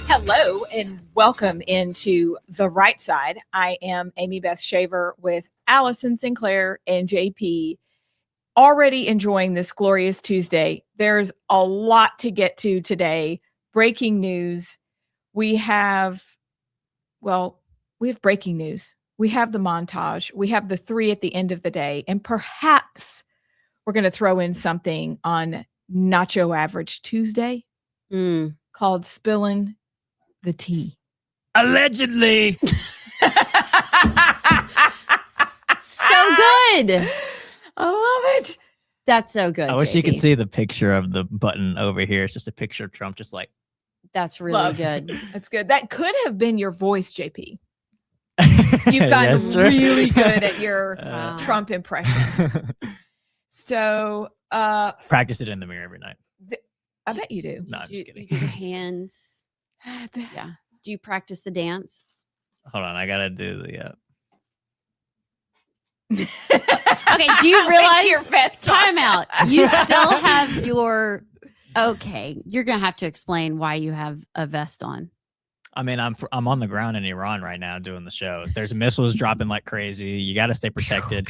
Hello and welcome into The Right Side. I am Amy Beth Shaver with Allison Sinclair and JP. Already enjoying this glorious Tuesday. There's a lot to get to today. Breaking news. We have breaking news. We have the montage. We have the three at the end of the day. And perhaps we're going to throw in something on Nacho Average Tuesday called Spilling the Tea. Allegedly. So good. I love it. That's so good. I wish JP. you could see the picture of the button over here. It's just a picture of Trump, just like. That's really good. That's good. That could have been your voice, JP. You've gotten really good at your Trump impression. So practice it in the mirror every night. I bet you do. No, I'm just kidding. You do the hands. Yeah. Do you practice the dance? Hold on, I gotta do the. Okay. Do you realize your vest time out? You still have your. Okay, you're gonna have to explain why you have a vest on. I mean, I'm on the ground in Iran right now doing the show. There's missiles dropping like crazy. You got to stay protected.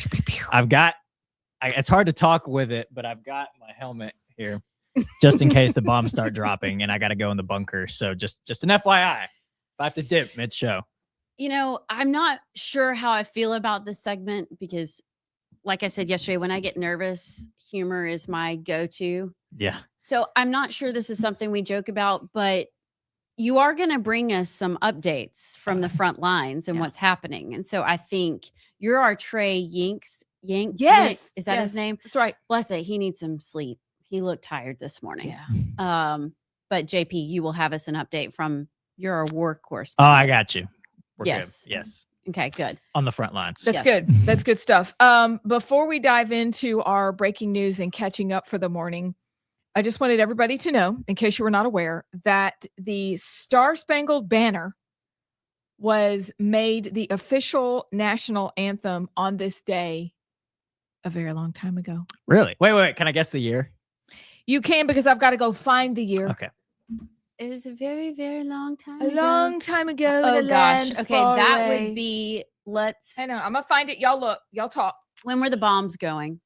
It's hard to talk with it, but I've got my helmet here just in case the bombs start dropping and I got to go in the bunker. So just an FYI, if I have to dip mid-show. You know, I'm not sure how I feel about this segment because, like I said yesterday, when I get nervous, humor is my go-to. Yeah. So I'm not sure this is something we joke about, but you are going to bring us some updates from the front lines and what's happening. And so I think you're our Trey Yank. Yes. Is that his name? That's right. Bless it. He needs some sleep. He looked tired this morning. Yeah. But JP, you will have us an update from your war course. Oh, I got you. We're Yes. good. Yes. Okay, good. On the front lines. That's good. That's good stuff. Before we dive into our breaking news and catching up for the morning, I just wanted everybody to know, in case you were not aware, that the Star-Spangled Banner was made the official national anthem on this day a very long time ago. Really? Wait. Can I guess the year? You can, because I've got to go find the year. Okay. It was a very, very long time A ago. long time ago. Oh, in a gosh. land Okay, far that away. would be, I know. I'm going to find it. Y'all look. Y'all talk. when were the bombs going?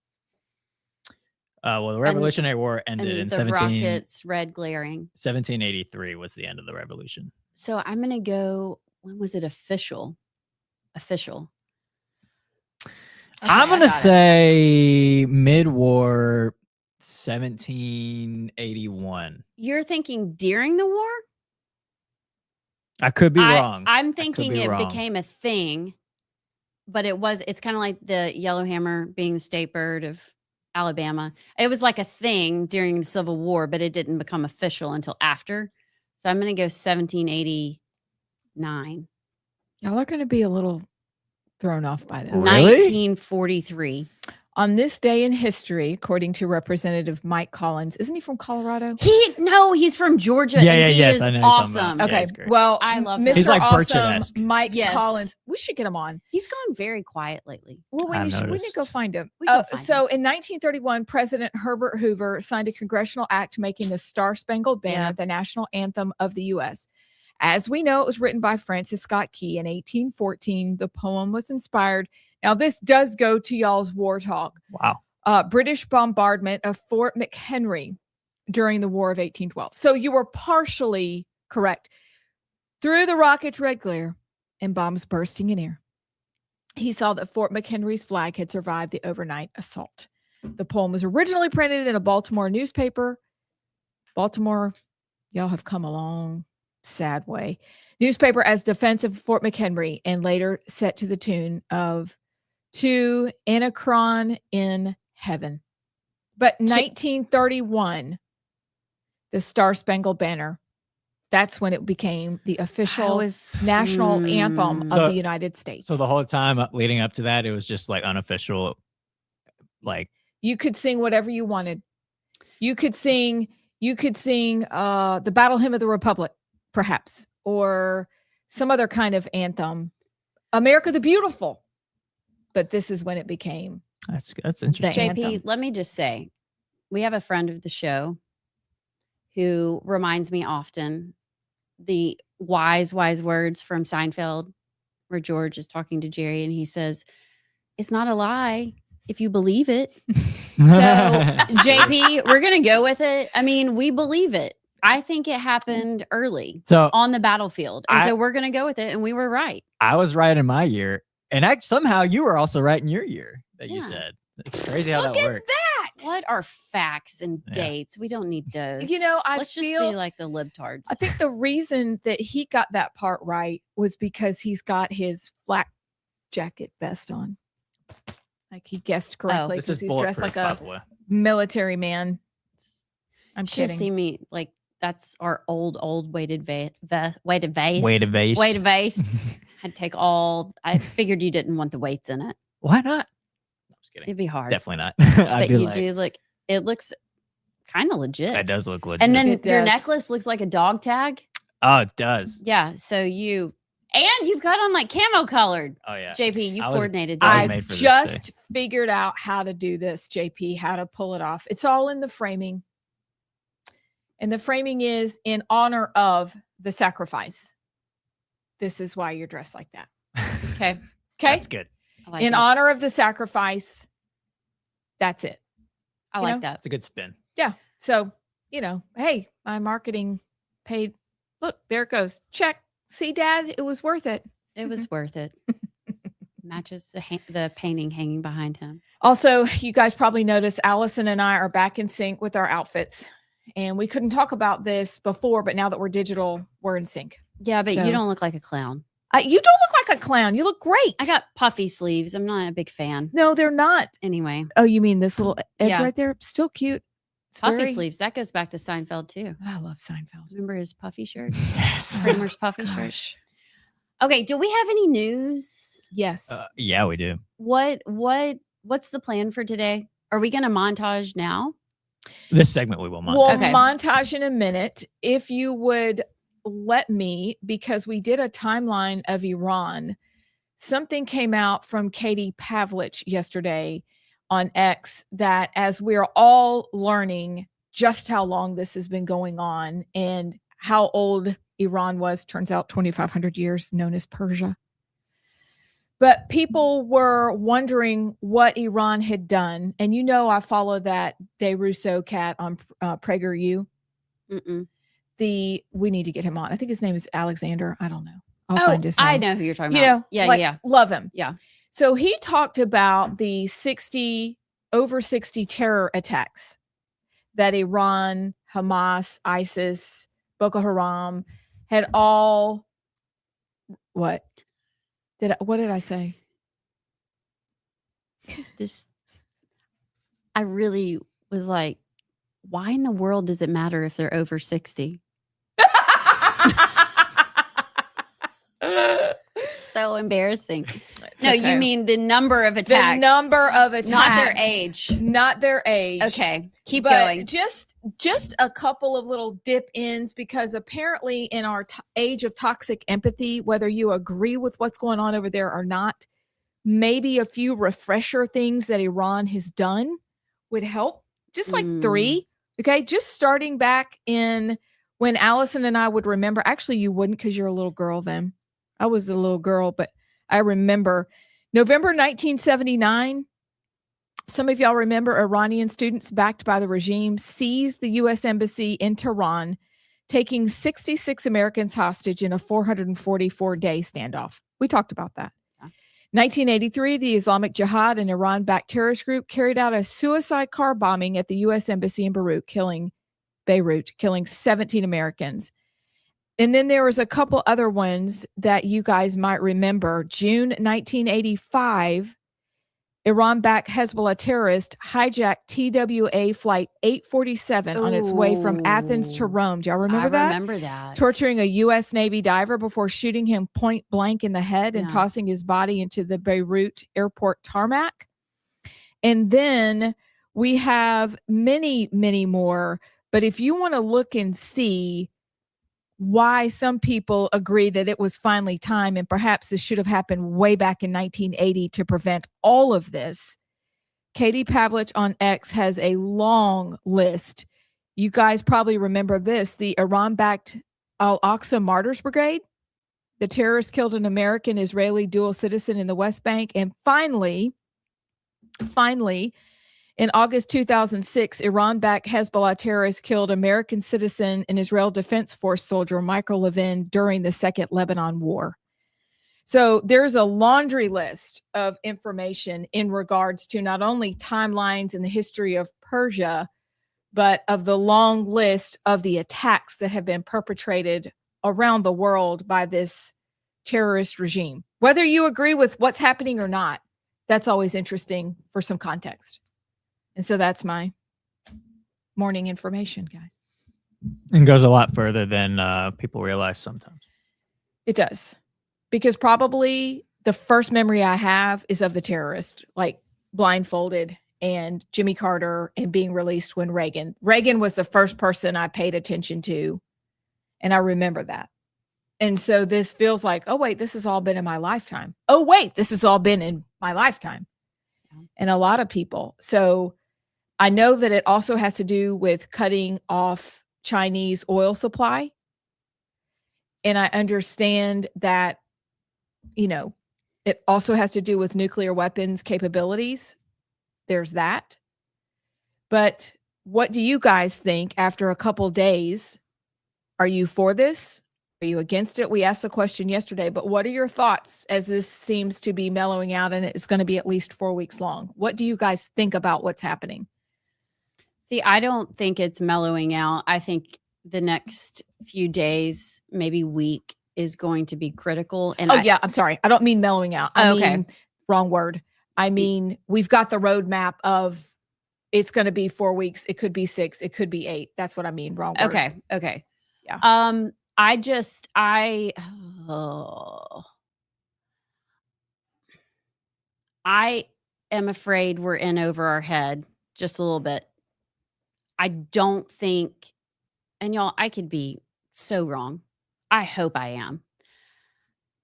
Well, the Revolutionary War ended in the rockets, red glaring. 1783 was the end of the revolution. So I'm going to go, when was it official? I'm going to say mid-war 1781. You're thinking during the war? I could be wrong. I'm thinking it became a thing, but it's kind of like the yellowhammer being the state bird of Alabama. It was like a thing during the Civil War, but it didn't become official until after. So I'm going to go 1789. Y'all are going to be a little thrown off by this. Really? 1943. On this day in history, according to Representative Mike Collins, isn't he from Colorado? He's from Georgia. He is I know awesome. Yeah, Okay, great. well, I love Mr. him. He's like Awesome, Burchett-esque. Mike Yes. Collins. We should get him on. He's gone very quiet lately. Well, we I've need to noticed. go find him. We can find So in 1931, President Herbert Hoover signed a congressional act making the Star-Spangled Banner the national anthem of the U.S. As we know, it was written by Francis Scott Key in 1814. The poem was inspired. Now, this does go to y'all's war talk. Wow. British bombardment of Fort McHenry during the War of 1812. So you were partially correct. Through the rocket's red glare and bombs bursting in air, he saw that Fort McHenry's flag had survived the overnight assault. The poem was originally printed in a Baltimore newspaper. Baltimore, y'all have come a long, sad way. Newspaper as defense of Fort McHenry, and later set to the tune of To Anachron in Heaven. But 1931, the Star-Spangled Banner, that's when it became the official national anthem of the United States. So the whole time leading up to that, it was just like unofficial, like you could sing whatever you wanted. You could sing the Battle Hymn of the Republic, perhaps, or some other kind of anthem. America the Beautiful. But this is when it became. That's interesting. JP, let me just say, we have a friend of the show who reminds me often the wise words from Seinfeld, where George is talking to Jerry and he says, "It's not a lie if you believe it." So, JP, we're going to go with it. I mean, we believe it. I think it happened early on the battlefield. And so we're going to go with it. And we were right. I was right in my year. And somehow you were also right in your year that you said. It's crazy how that works. What are facts and dates? We don't need those. Let's just be like the libtards. I think the reason that he got that part right was because he's got his flak jacket vest on. Like he guessed correctly because he's dressed like a military man. I'm kidding. Just see me like that's our old weighted vest. Weighted vest. I'd take I figured you didn't want the weights in it. Why not? I'm just kidding. It'd be hard. Definitely not. But you do look. It looks kind of legit. It does look legit. And then your necklace looks like a dog tag. Oh, it does. Yeah. So you've got on like camo colored. Oh yeah. JP, you coordinated that. I just figured out how to do this, JP, how to pull it off. It's all in the framing. And the framing is in honor of the sacrifice. This is why you're dressed like that. Okay. That's good. In honor of the sacrifice. That's it. I like that. It's a good spin. Yeah. So, hey, my marketing paid. Look, there it goes. Check. See, Dad, it was worth it. It was worth it. Matches the painting hanging behind him. Also, you guys probably noticed Allison and I are back in sync with our outfits. And we couldn't talk about this before, but now that we're digital, we're in sync. Yeah, but you don't look like a clown. You don't look like a clown. You look great. I got puffy sleeves. I'm not a big fan. No, they're not. Anyway. Oh, you mean this little edge right there? Still cute. It's puffy sleeves. That goes back to Seinfeld too. I love Seinfeld. Remember his puffy shirt? Yes. Kramer's puffy shirt. Okay. Do we have any news? Yes. Yeah, we do. What's the plan for today? Are we going to montage now? This segment we will montage. We'll montage in a minute. If you would let me, because we did a timeline of Iran. Something came out from Katie Pavlich yesterday on X that as we're all learning just how long this has been going on and how old Iran was, turns out 2,500 years, known as Persia. But people were wondering what Iran had done. And I follow that De Rousseau cat on PragerU. We need to get him on. I think his name is Alexander. I don't know. I'll find his name. I know who you're talking about. Yeah. Love him. Yeah. So he talked about the over 60 terror attacks that Iran, Hamas, ISIS, Boko Haram had all. What did I say? I really was like, why in the world does it matter if they're over 60? So embarrassing. You mean the number of attacks. The number of attacks. Not their age. Not their age. Okay. Keep going. Just a couple of little dip ins, because apparently in our age of toxic empathy, whether you agree with what's going on over there or not, maybe a few refresher things that Iran has done would help. Just like 3. Okay. Just starting back in when Allison and I would remember. Actually, you wouldn't, because you're a little girl then. I was a little girl, but I remember November 1979. Some of y'all remember Iranian students backed by the regime seized the U.S. Embassy in Tehran, taking 66 Americans hostage in a 444-day standoff. We talked about that. 1983, the Islamic Jihad, an Iran-backed terrorist group, carried out a suicide car bombing at the U.S. Embassy in Beirut, killing 17 Americans. And then there was a couple other ones that you guys might remember. June 1985, Iran-backed Hezbollah terrorist hijacked TWA Flight 847 on its way from Athens to Rome. Do y'all remember that? I remember that. Torturing a U.S. Navy diver before shooting him point blank in the head and tossing his body into the Beirut airport tarmac. And then we have many, many more. But if you want to look and see why some people agree that it was finally time and perhaps this should have happened way back in 1980 to prevent all of this, Katie Pavlich on X has a long list. You guys probably remember this. The Iran-backed Al-Aqsa Martyrs Brigade. The terrorists killed an American Israeli dual citizen in the West Bank. And finally, in August 2006, Iran-backed Hezbollah terrorists killed American citizen and Israel Defense Force soldier Michael Levin during the Second Lebanon War. So there's a laundry list of information in regards to not only timelines in the history of Persia, but of the long list of the attacks that have been perpetrated around the world by this terrorist regime. Whether you agree with what's happening or not, that's always interesting for some context. And so that's my morning information, guys. And goes a lot further than people realize sometimes. It does. Because probably the first memory I have is of the terrorist, like blindfolded and Jimmy Carter and being released when Reagan was the first person I paid attention to. And I remember that. And so this feels like, oh, wait, this has all been in my lifetime. Oh, wait, this has all been in my lifetime. And a lot of people. So I know that it also has to do with cutting off Chinese oil supply. And I understand that, you know, it also has to do with nuclear weapons capabilities. There's that. But what do you guys think after a couple days? Are you for this? Are you against it? We asked the question yesterday, but what are your thoughts as this seems to be mellowing out and it's going to be at least 4 weeks long? What do you guys think about what's happening? See, I don't think it's mellowing out. I think the next few days, maybe week, is going to be critical. And I'm sorry. I don't mean mellowing out. I mean, wrong word. I mean, we've got the roadmap of it's going to be 4 weeks. It could be 6. It could be 8. That's what I mean. Wrong word. Okay. Yeah. I am afraid we're in over our head just a little bit. I don't think, and y'all, I could be so wrong. I hope I am.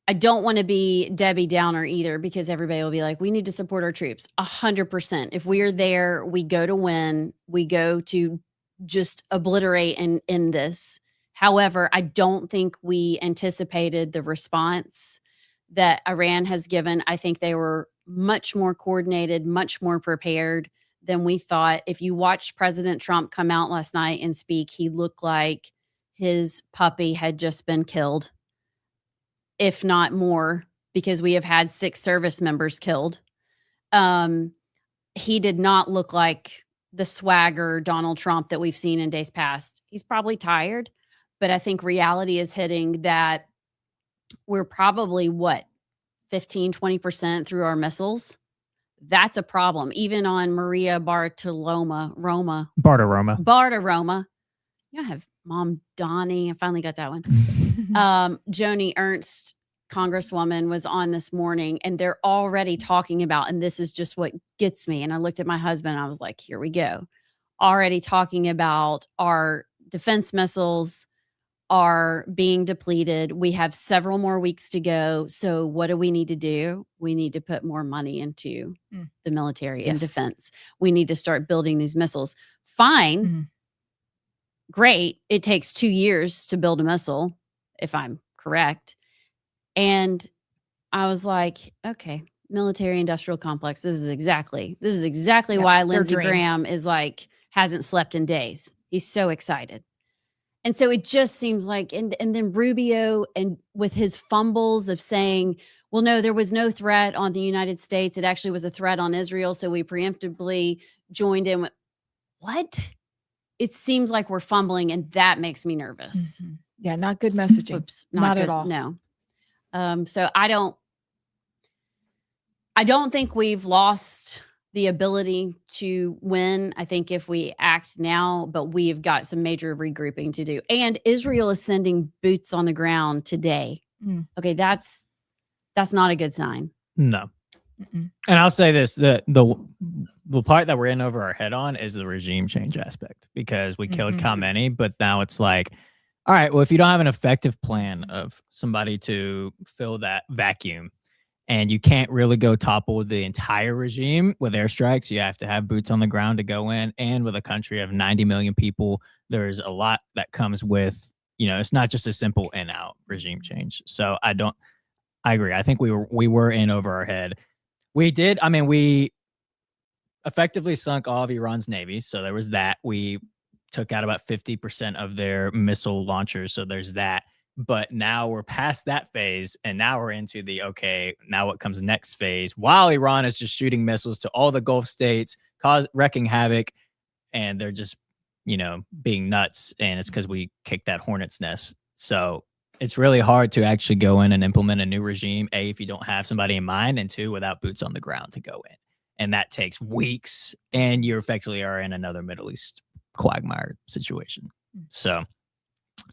I don't want to be Debbie Downer either, because everybody will be like, we need to support our troops 100%. If we are there, we go to win. We go to just obliterate and end this. However, I don't think we anticipated the response that Iran has given. I think they were much more coordinated, much more prepared than we thought. If you watched President Trump come out last night and speak, he looked like his puppy had just been killed, if not more, because we have had 6 service members killed. He did not look like the swagger Donald Trump that we've seen in days past. He's probably tired, but I think reality is hitting that we're probably 15, 20% through our missiles. That's a problem. Even on Maria Bartiromo. You have Mom Donnie. I finally got that one. Joni Ernst, Congresswoman, was on this morning, and they're already talking about, and this is just what gets me. And I looked at my husband and I was like, here we go. Already talking about our defense missiles are being depleted. We have several more weeks to go. So what do we need to do? We need to put more money into the military and defense. We need to start building these missiles. Fine. Great. It takes 2 years to build a missile, if I'm correct. And I was like, okay, military industrial complex. This is exactly why Lindsey Graham is like, hasn't slept in days. He's so excited. And so it just seems like, and then Rubio, and with his fumbles of saying, well, no, there was no threat on the United States. It actually was a threat on Israel. So we preemptively joined in with what? It seems like we're fumbling, and that makes me nervous. Yeah, not good messaging. Oops, not good, at all. No. So I don't think we've lost the ability to win. I think if we act now, but we've got some major regrouping to do. And Israel is sending boots on the ground today. Okay, that's not a good sign. No. And I'll say this, the part that we're in over our head on is the regime change aspect, because we killed Khamenei, but now it's like, all right, well, if you don't have an effective plan of somebody to fill that vacuum, And you can't really go topple the entire regime with airstrikes. You have to have boots on the ground to go in. And with a country of 90 million people, there's a lot that comes with, it's not just a simple in out regime change. So I agree. I think we were in over our head. We effectively sunk all of Iran's navy. So there was that. We took out about 50% of their missile launchers. So there's that. But now we're past that phase, and now we're into now what comes next phase, while Iran is just shooting missiles to all the Gulf states, wrecking havoc, and they're just, being nuts. And it's because we kicked that hornet's nest. So it's really hard to actually go in and implement a new regime, A, if you don't have somebody in mind, and 2, without boots on the ground to go in. And that takes weeks, and you effectively are in another Middle East quagmire situation. So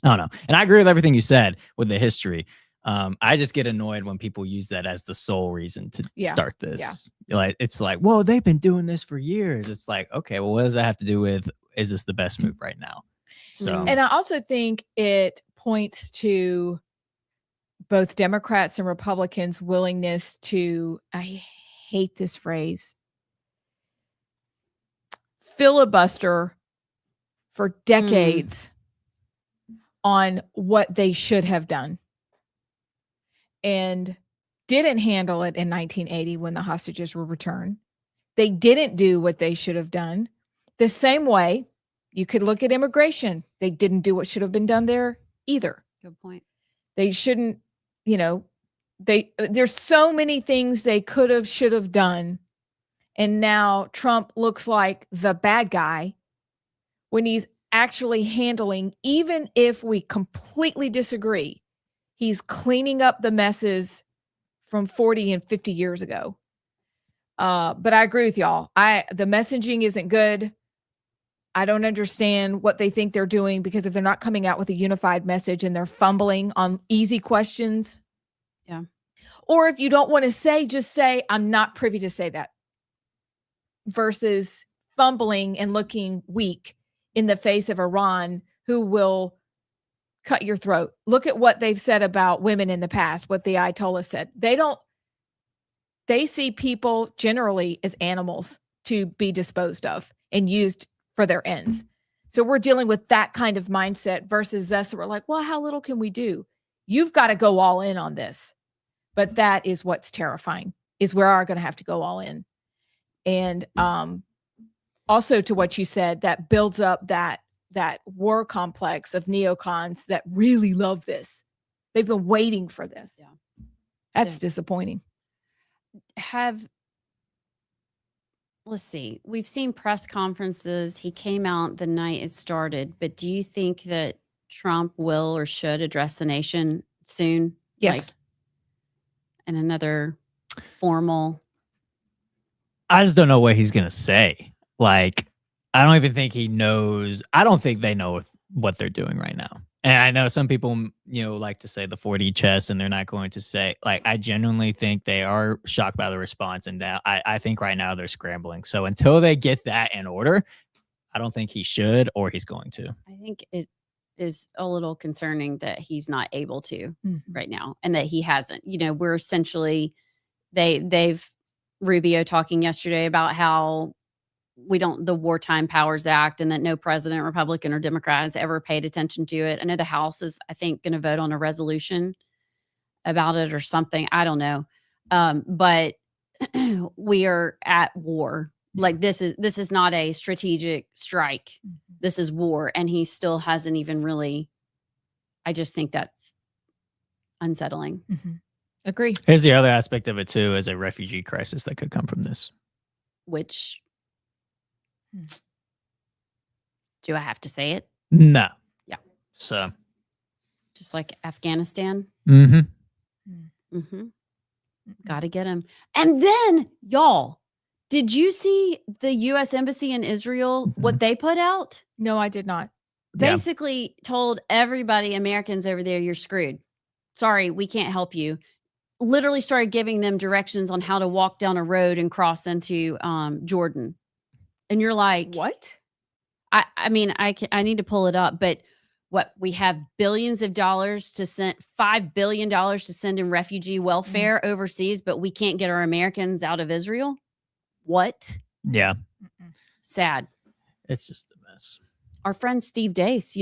I don't know. And I agree with everything you said with the history. I just get annoyed when people use that as the sole reason to start this. Yeah. It's like, well, they've been doing this for years. It's like, okay, well, what does that have to do with, is this the best move right now? So, and I also think it points to both Democrats and Republicans' willingness to, I hate this phrase, filibuster for decades on what they should have done and didn't handle it in 1980 when the hostages were returned. They didn't do what they should have done. The same way you could look at immigration. They didn't do what should have been done there either. Good point. They shouldn't, there's so many things they could have, should have done. And now Trump looks like the bad guy when he's actually handling, even if we completely disagree, he's cleaning up the messes from 40 and 50 years ago. But I agree with y'all. The messaging isn't good. I don't understand what they think they're doing, because if they're not coming out with a unified message and they're fumbling on easy questions. Yeah. Or if you don't want to say, just say, I'm not privy to say that, versus fumbling and looking weak in the face of Iran, who will cut your throat. Look at what they've said about women in the past, what the Ayatollah said. They see people generally as animals to be disposed of and used for their ends. So we're dealing with that kind of mindset versus us. We're like, well, how little can we do? You've got to go all in on this. But that is what's terrifying, is we are going to have to go all in. And also to what you said, that builds up that war complex of neocons that really love this. They've been waiting for this. Yeah. That's disappointing. Let's see. We've seen press conferences. He came out the night it started, but do you think that Trump will or should address the nation soon? Yes. In another formal. I just don't know what he's going to say. I don't even think he knows. I don't think they know what they're doing right now. And I know some people, like to say the 4D chess, and they're not going to say, I genuinely think they are shocked by the response. And that I think right now they're scrambling. So until they get that in order, I don't think he should, or he's going to. I think it is a little concerning that he's not able to right now, and that he hasn't. We're essentially, they've Rubio talking yesterday about how the Wartime Powers Act, and that no president, Republican or Democrat, has ever paid attention to it. I know the House is, I think, going to vote on a resolution about it or something. I don't know. But we are at war. This is not a strategic strike. This is war. And he still hasn't even really, I just think that's unsettling. Agree. Here's the other aspect of it too, is a refugee crisis that could come from this. Which, do I have to say it? No. Yeah. So. Just like Afghanistan. Got to get him. And then, y'all, did you see the U.S. Embassy in Israel, what they put out? No, I did not. Basically told everybody, Americans over there, you're screwed. Sorry, we can't help you. Literally started giving them directions on how to walk down a road and cross into Jordan. And you're like, what? I mean, I need to pull it up, but what we have billions of dollars to send, $5 billion to send in refugee welfare overseas, but we can't get our Americans out of Israel. What? Yeah. Sad. It's just a mess. Our friend Steve Dace,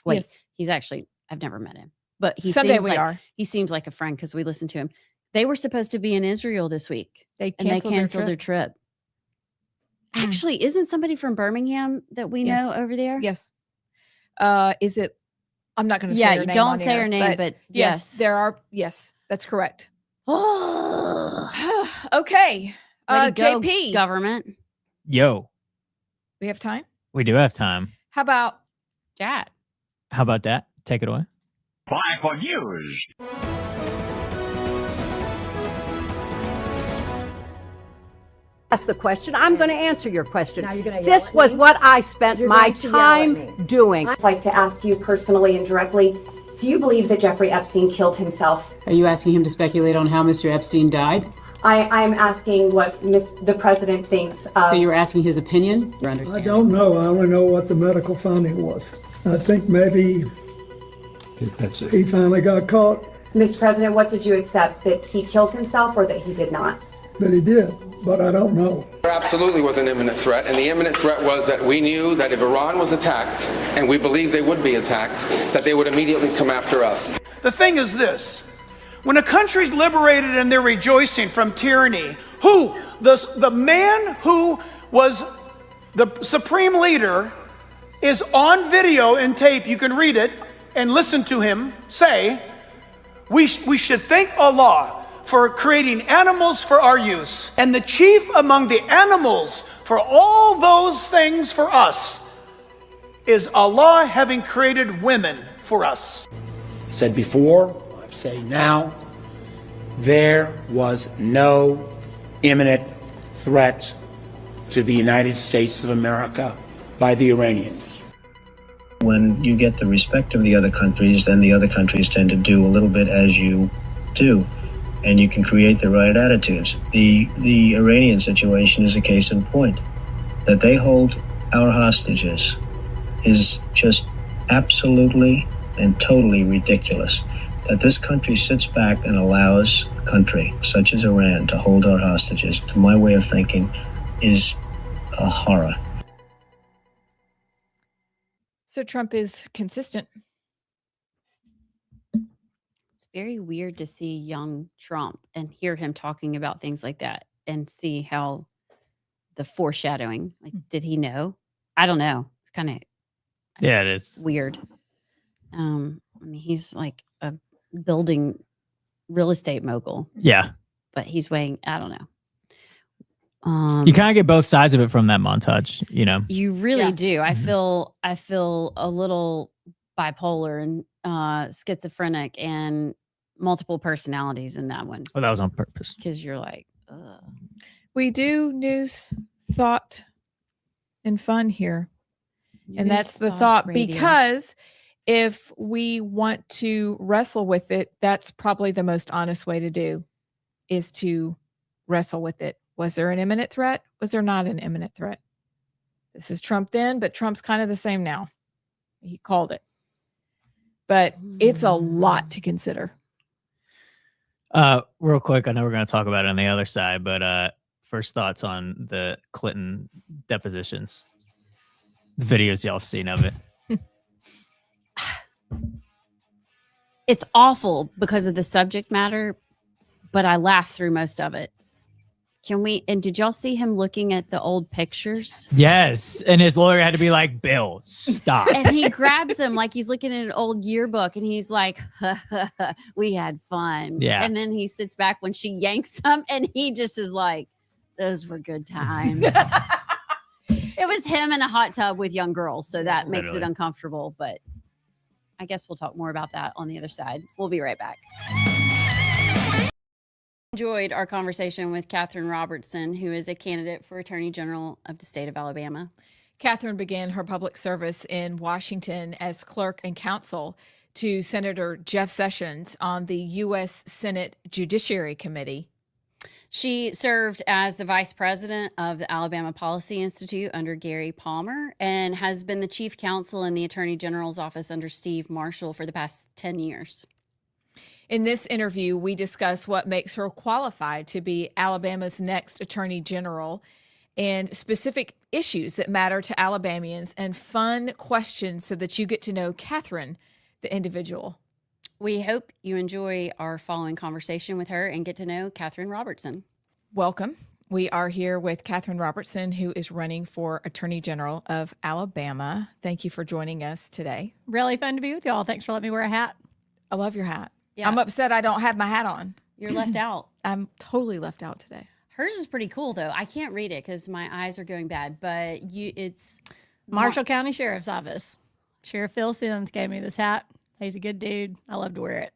wait, Yes. he's actually, I've never met him, but Someday we are. he seems like a friend because we listen to him. They were supposed to be in Israel this week They and they canceled, canceled their trip. Mm. Actually, isn't somebody from Birmingham that we Yes. know over there? Yes. Is it? I'm not going to say Yeah, her name. don't on say air, her name, but yes, there are. Yes, that's correct. Oh, Okay. way to go, JP, government. Yo, we have time. we do have time. How about Chat. How about that? Take it away. Time for news. Ask the question. I'm going to answer your question. Now you're gonna yell This at was me? what I spent You're my going to yell at time me. doing. I'd like to ask you personally and directly, do you believe that Jeffrey Epstein killed himself? Are you asking him to speculate on how Mr. Epstein died? I'm asking what the president thinks of. So you're asking his opinion? Your I understanding? don't know. I only know what the medical finding was. I think maybe he finally got caught, Mr. President, what did you accept? That he killed himself or that he did not? but he did. But I don't know. There absolutely was an imminent threat, and the imminent threat was that we knew that if Iran was attacked, and we believed they would be attacked, that they would immediately come after us. The thing is this. When a country's liberated and they're rejoicing from tyranny, the man who was the supreme leader is on video and tape, you can read it and listen to him say, we should thank Allah for creating animals for our use. And the chief among the animals for all those things for us is Allah having created women for us. Said before, I say now, there was no imminent threat to the United States of America by the Iranians. When you get the respect of the other countries, then the other countries tend to do a little bit as you do, and you can create the right attitudes. The Iranian situation is a case in point. That they hold our hostages is just absolutely and totally ridiculous. That this country sits back and allows a country such as Iran to hold our hostages, to my way of thinking, is a horror. so? Trump is consistent. It's very weird to see young Trump and hear him talking about things like that and see how the foreshadowing, like, did he know? I don't know. It's kind of Yeah, it is. weird. I mean, he's like a building real estate mogul, Yeah. but he's weighing, I don't know. You kind of get both sides of it from that montage, you know? You really Yeah. do. I Mhm. feel a little bipolar and schizophrenic and multiple personalities in that one Well, that was on purpose. because you're like, ugh. We do news, thought, and fun here. And that's the thought, because if we want to wrestle with it, that's probably the most honest way to do, is to wrestle with it. Was there an imminent threat? Was there not an imminent threat? This is Trump then, but Trump's kind of the same now. He called it. But it's a lot to consider. Real quick, I know we're going to talk about it on the other side, but first thoughts on the Clinton depositions. The videos y'all have seen of it. It's awful because of the subject matter, but I laughed through most of it. And did y'all see him looking at the old pictures? Yes. And his lawyer had to be like, Bill, stop. And he grabs him like he's looking at an old yearbook and he's like, we had fun. Yeah. And then he sits back when she yanks him and he just is like, those were good times. It was him in a hot tub with young girls. So that makes it Literally. uncomfortable. But I guess we'll talk more about that on the other side. We'll be right back. Enjoyed our conversation with Catherine Robertson, who is a candidate for Attorney General of the state of Alabama. Catherine began her public service in Washington as clerk and counsel to Senator Jeff Sessions on the U.S. Senate Judiciary Committee. She served as the vice president of the Alabama Policy Institute under Gary Palmer and has been the chief counsel in the Attorney General's office under Steve Marshall for the past 10 years. In this interview, we discuss what makes her qualified to be Alabama's next Attorney General and specific issues that matter to Alabamians and fun questions so that you get to know Catherine, the individual. We hope you enjoy our following conversation with her and get to know Catherine Robertson. Welcome. We are here with Catherine Robertson, who is running for Attorney General of Alabama. Thank you for joining us today. Really fun to be with y'all. Thanks for letting me wear a hat. I love your hat. Yeah. I'm upset I don't have my hat on. You're left out. I'm totally left out today. Hers is pretty cool, though. I can't read it because my eyes are going bad, but it's Marshall County Sheriff's Office. Sheriff Phil Sims gave me this hat. He's a good dude. I love to wear it.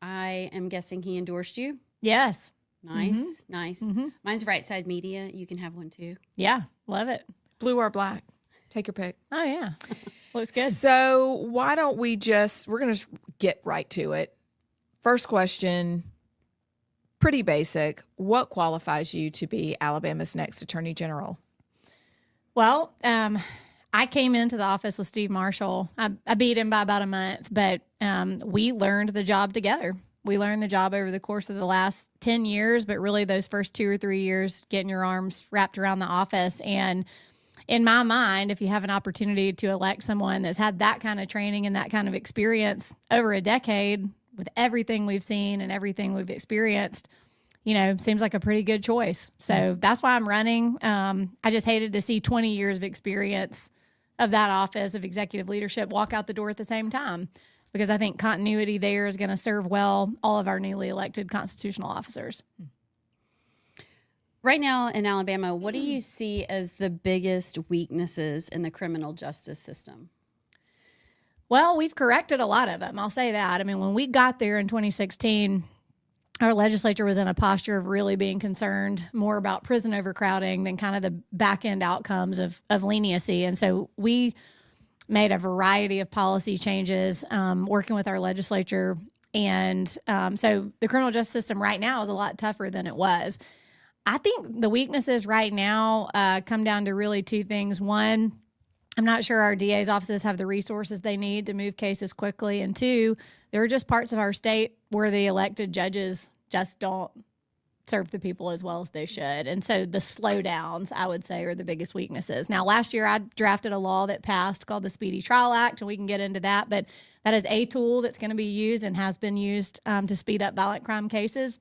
I am guessing he endorsed you. Yes. Nice, nice. Mine's Rightside Media. You can have one too. Yeah, love it. Blue or black? Take your pick. Oh, yeah. Looks good. So why don't we're going to get right to it. First question, pretty basic. What qualifies you to be Alabama's next Attorney General? Well, I came into the office with Steve Marshall. I beat him by about a month, but we learned the job together. We learned the job over the course of the last 10 years, but really those first 2 or 3 years getting your arms wrapped around the office. And in my mind, if you have an opportunity to elect someone that's had that kind of training and that kind of experience over a decade with everything we've seen and everything we've experienced, seems like a pretty good choice. So that's why I'm running. I just hated to see 20 years of experience of that office of executive leadership walk out the door at the same time, because I think continuity there is going to serve well all of our newly elected constitutional officers. Right now in Alabama, what do you see as the biggest weaknesses in the criminal justice system? Well, we've corrected a lot of them. I'll say that. I mean, when we got there in 2016, our legislature was in a posture of really being concerned more about prison overcrowding than kind of the back end outcomes of leniency. And so we made a variety of policy changes working with our legislature. And so the criminal justice system right now is a lot tougher than it was. I think the weaknesses right now come down to really 2 things. One, I'm not sure our DA's offices have the resources they need to move cases quickly. And 2, there are just parts of our state where the elected judges just don't serve the people as well as they should. And so the slowdowns, I would say, are the biggest weaknesses. Now, last year, I drafted a law that passed called the Speedy Trial Act, and we can get into that. But that is a tool that's going to be used and has been used to speed up violent crime cases.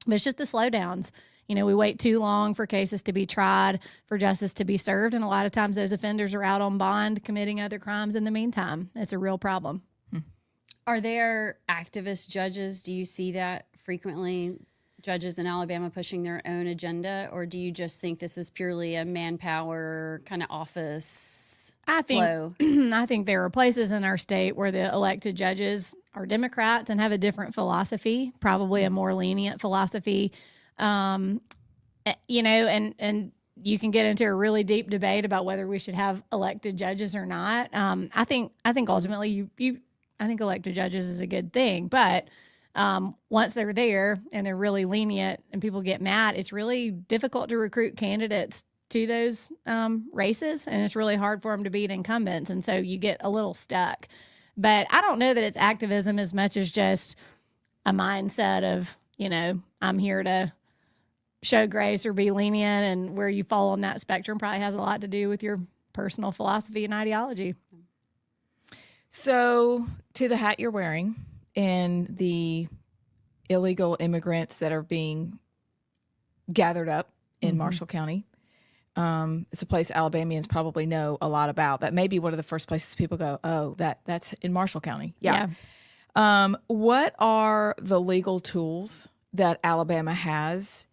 But it's just the slowdowns. We wait too long for cases to be tried, for justice to be served. And a lot of times those offenders are out on bond committing other crimes in the meantime. It's a real problem. Are there activist judges? Do you see that frequently? Judges in Alabama pushing their own agenda? Or do you just think this is purely a manpower kind of office flow? I think there are places in our state where the elected judges are Democrats and have a different philosophy, probably a more lenient philosophy. And you can get into a really deep debate about whether we should have elected judges or not. I think ultimately I think elected judges is a good thing, but once they're there and they're really lenient and people get mad, it's really difficult to recruit candidates to those races, and it's really hard for them to beat incumbents, and so you get a little stuck. But I don't know that it's activism as much as just a mindset of, I'm here to show grace or be lenient, and where you fall on that spectrum probably has a lot to do with your personal philosophy and ideology. So, to the hat you're wearing and the illegal immigrants that are being gathered up in Marshall County, it's a place Alabamians probably know a lot about. That may be one of the first places people go, oh, that's in Marshall County. Yeah. What are the legal tools that Alabama has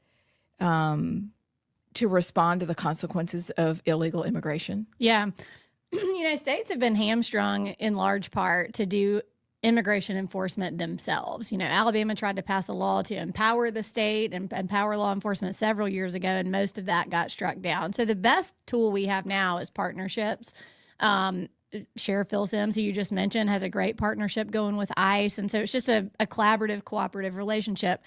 to respond to the consequences of illegal immigration? Yeah. States have been hamstrung in large part to do immigration enforcement themselves. Alabama tried to pass a law to empower the state and empower law enforcement several years ago, and most of that got struck down. So the best tool we have now is partnerships. Sheriff Phil Sims, who you just mentioned, has a great partnership going with ICE. And so it's just a collaborative, cooperative relationship.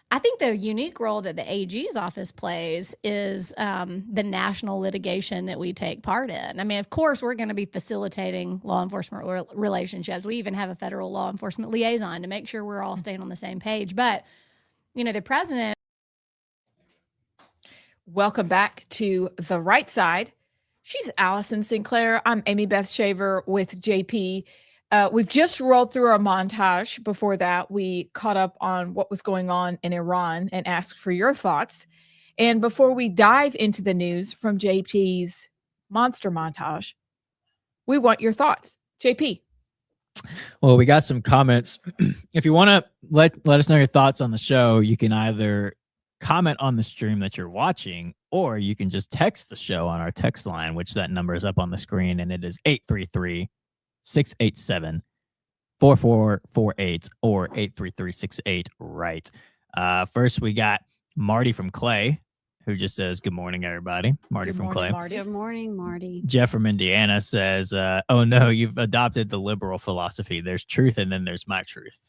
I think the unique role that the AG's office plays is the national litigation that we take part in. I mean, of course, we're going to be facilitating law enforcement relationships. We even have a federal law enforcement liaison to make sure we're all staying on the same page. But, the president. Welcome back to The Right Side. She's Allison Sinclair. I'm Amy Beth Shaver with JP. We've just rolled through our montage. Before that, we caught up on what was going on in Iran and asked for your thoughts. And before we dive into the news from JP's monster montage, we want your thoughts. JP. Well, we got some comments. If you want to let us know your thoughts on the show, you can either comment on the stream that you're watching, or you can just text the show on our text line, which that number is up on the screen, and it is 833-687-4448 or 833-68-RIGHT. First, we got Marty from Clay, who just says, good morning, everybody. Marty from Clay. Marty. Good morning, Marty. Jeff from Indiana says, oh no, you've adopted the liberal philosophy. There's truth and then there's my truth.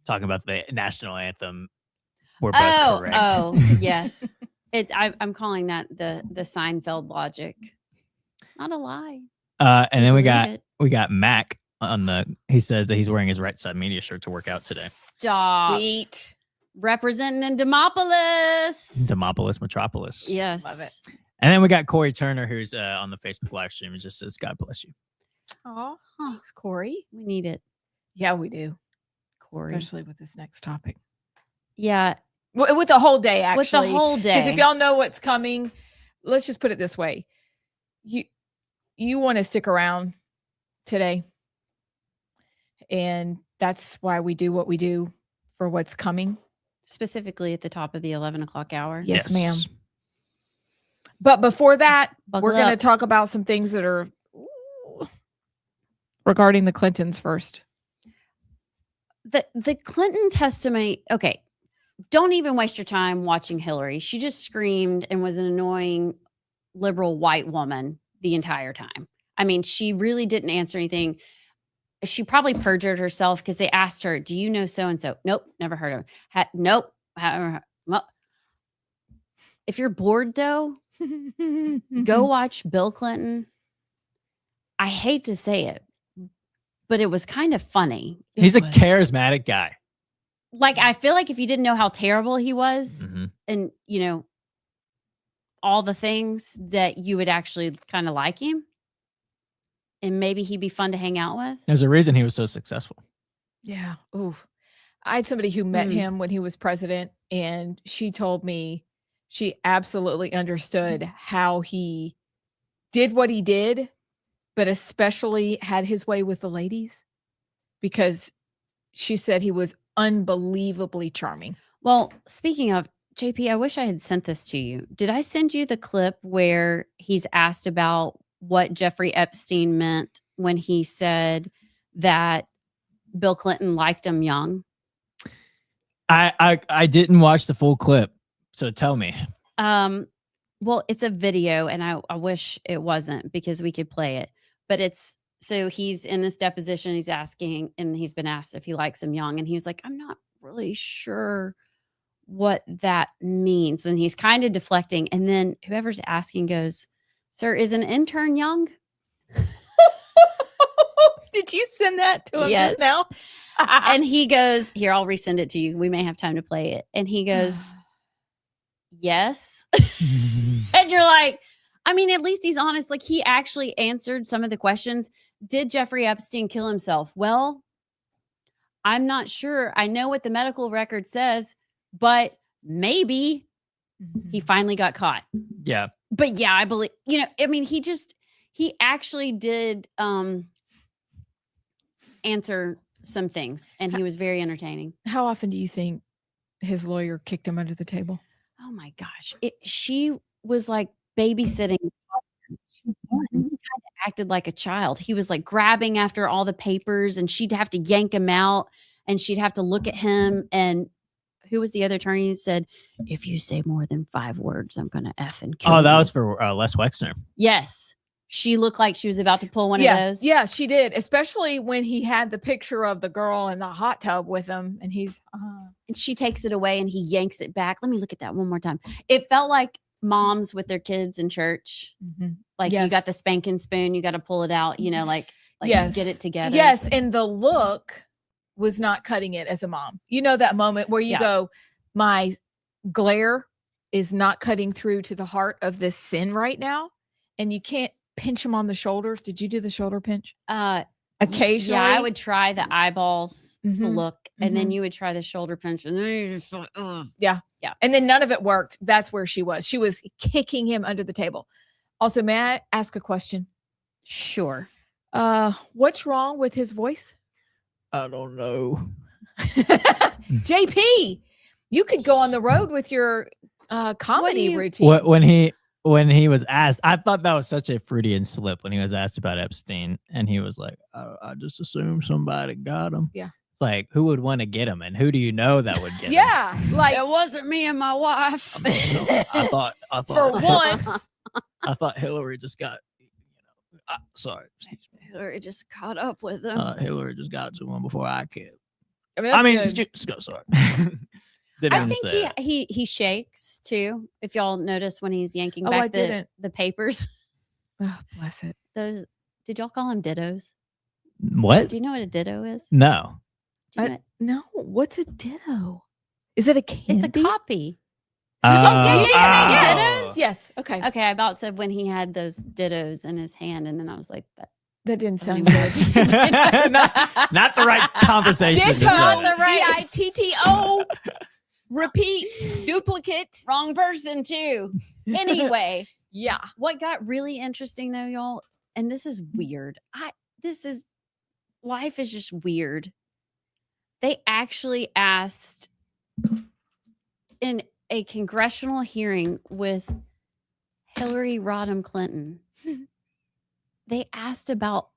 Talking about the national anthem. We're both correct. Oh, yes. I'm calling that the Seinfeld logic. It's not a lie. And then we got Mac he says that he's wearing his Right Side Media shirt to work out today. Stop. Sweet. Representing in Demopolis. Metropolis. Yes. Love it. And then we got Corey Turner, who's on the Facebook live stream, and just says, God bless you. Oh, thanks, Corey. We need it. Yeah, we do. Corey. Especially with this next topic. Yeah. With the whole day, actually. With the whole day. Because if y'all know what's coming, let's just put it this way. You want to stick around today. And that's why we do what we do for what's coming. Specifically at the top of the 11 o'clock hour. Yes, ma'am. But before that, Buckle we're going to up. talk about some things that are regarding the Clintons first. The Clinton testimony. Okay. Don't even waste your time watching Hillary. She just screamed and was an annoying liberal white woman the entire time. I mean, she really didn't answer anything. She probably perjured herself because they asked her, do you know so-and-so? Nope. Never heard of her. Nope. If you're bored though, go watch Bill Clinton. I hate to say it, but it was kind of funny. He's a charismatic guy. Like, I feel like if you didn't know how terrible he was and, all the things that you would actually kind of like him and maybe he'd be fun to hang out with. There's a reason he was so successful. Yeah. Oof. I had somebody who met him when he was president, and she told me she absolutely understood how he did what he did, but especially had his way with the ladies, because she said he was unbelievably charming. Well, speaking of, JP, I wish I had sent this to you. Did I send you the clip where he's asked about what Jeffrey Epstein meant when he said that Bill Clinton liked him young? I didn't watch the full clip, so tell me. Well, it's a video, and I wish it wasn't because we could play it. But so he's in this deposition, he's asking, and he's been asked if he likes him young, and he's like, I'm not really sure what that means. And he's kind of deflecting. And then whoever's asking goes, sir, is an intern young? Did you send that to him Yes. just now? And he goes, here, I'll resend it to you. We may have time to play it. And he goes, yes. And you're like, I mean, at least he's honest. Like, he actually answered some of the questions. Did Jeffrey Epstein kill himself? Well, I'm not sure. I know what the medical record says, but maybe he finally got caught. Yeah. But yeah, I believe, I mean, he actually did answer some things, and he was very entertaining. How often do you think his lawyer kicked him under the table? Oh my gosh. She was like babysitting. He kind of acted like a child. He was like grabbing after all the papers, and she'd have to yank him out, and she'd have to look at him. And who was the other attorney? He said, if you say more than 5 words, I'm going to effing kill you. Oh, that was for Les Wexner. Yes. She looked like she was about to pull one of those. Yeah, she did. Especially when he had the picture of the girl in the hot tub with him, and he's. And she takes it away, and he yanks it back. Let me look at that one more time. It felt like moms with their kids in church. Mm-hmm. Like you got the spanking spoon, you got to pull it out. You know, like yes. get it together. Yes, and the look was not cutting it as a mom. You know that moment where you go, my glare is not cutting through to the heart of this sin right now, and you can't pinch him on the shoulders. Did you do the shoulder pinch? Occasionally. Yeah, I would try the eyeballs Mhm. to look, and then Mhm. you would try the shoulder pinch, and then you just like, ugh. Yeah. Yeah. And then none of it worked. That's where she was. She was kicking him under the table. Also, may I ask a question? Sure. What's wrong with his voice? I don't know. JP, you could go on the road with your comedy routine. When he was asked, I thought that was such a Freudian slip when he was asked about Epstein, and he was like, I just assumed somebody got him. Yeah. It's like, who would want to get him, and who do you know that would get him? Yeah, like it wasn't me and my wife. I thought for once. I thought Hillary just got, sorry, Hillary just caught up with him. Hillary just got to him before I could. I mean, that's good. Excuse, sorry. I think he shakes too. If y'all notice when he's yanking back the papers. Oh, bless it. Those, did y'all call them dittos? What? Do you know what a ditto is? No. No. What's a ditto? Is it a candy? It's a copy. Dittos? Yes. Okay. Okay. I about said when he had those dittos in his hand, and then I was like, that didn't sound good. not the right conversation. Ditto. Not the right. DITTO. Repeat. Duplicate. Wrong person too. Anyway. Yeah. What got really interesting though, y'all, and this is weird. Life is just weird. They actually asked in a congressional hearing with Hillary Rodham Clinton. They asked about,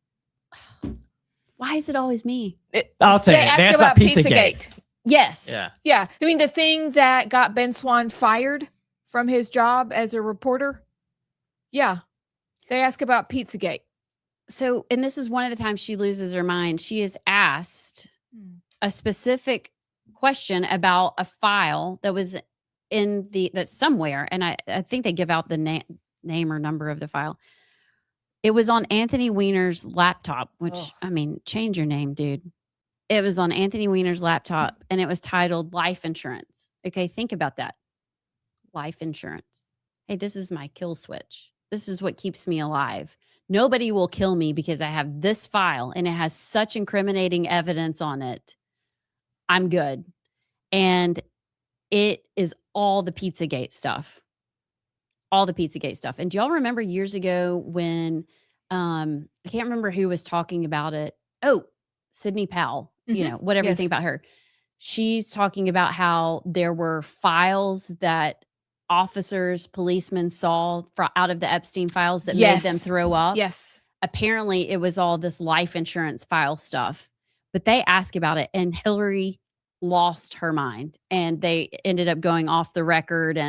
why is it always me? I'll say they it. asked They asked about Pizzagate. Yes. Yeah. I mean, the thing that got Ben Swann fired from his job as a reporter. Yeah. They ask about Pizzagate. So, and this is one of the times she loses her mind. She is asked a specific question about a file that was that's somewhere. And I think they give out the name or number of the file. It was on Anthony Weiner's laptop, which, I mean, change your name, dude. It was on Anthony Weiner's laptop, and it was titled Life Insurance. Okay, think about that. Life insurance. Hey, this is my kill switch. This is what keeps me alive. Nobody will kill me because I have this file, and it has such incriminating evidence on it. I'm good. And it is all the Pizzagate stuff. All the Pizzagate stuff. And do y'all remember years ago when I can't remember who was talking about it. Oh, Sidney Powell, you know, whatever you think about her. She's talking about how there were files that officers, policemen saw out of the Epstein files that made them throw up. Yes. Apparently it was all this life insurance file stuff, but they asked about it, and Hillary lost her mind, and they ended up going off the record.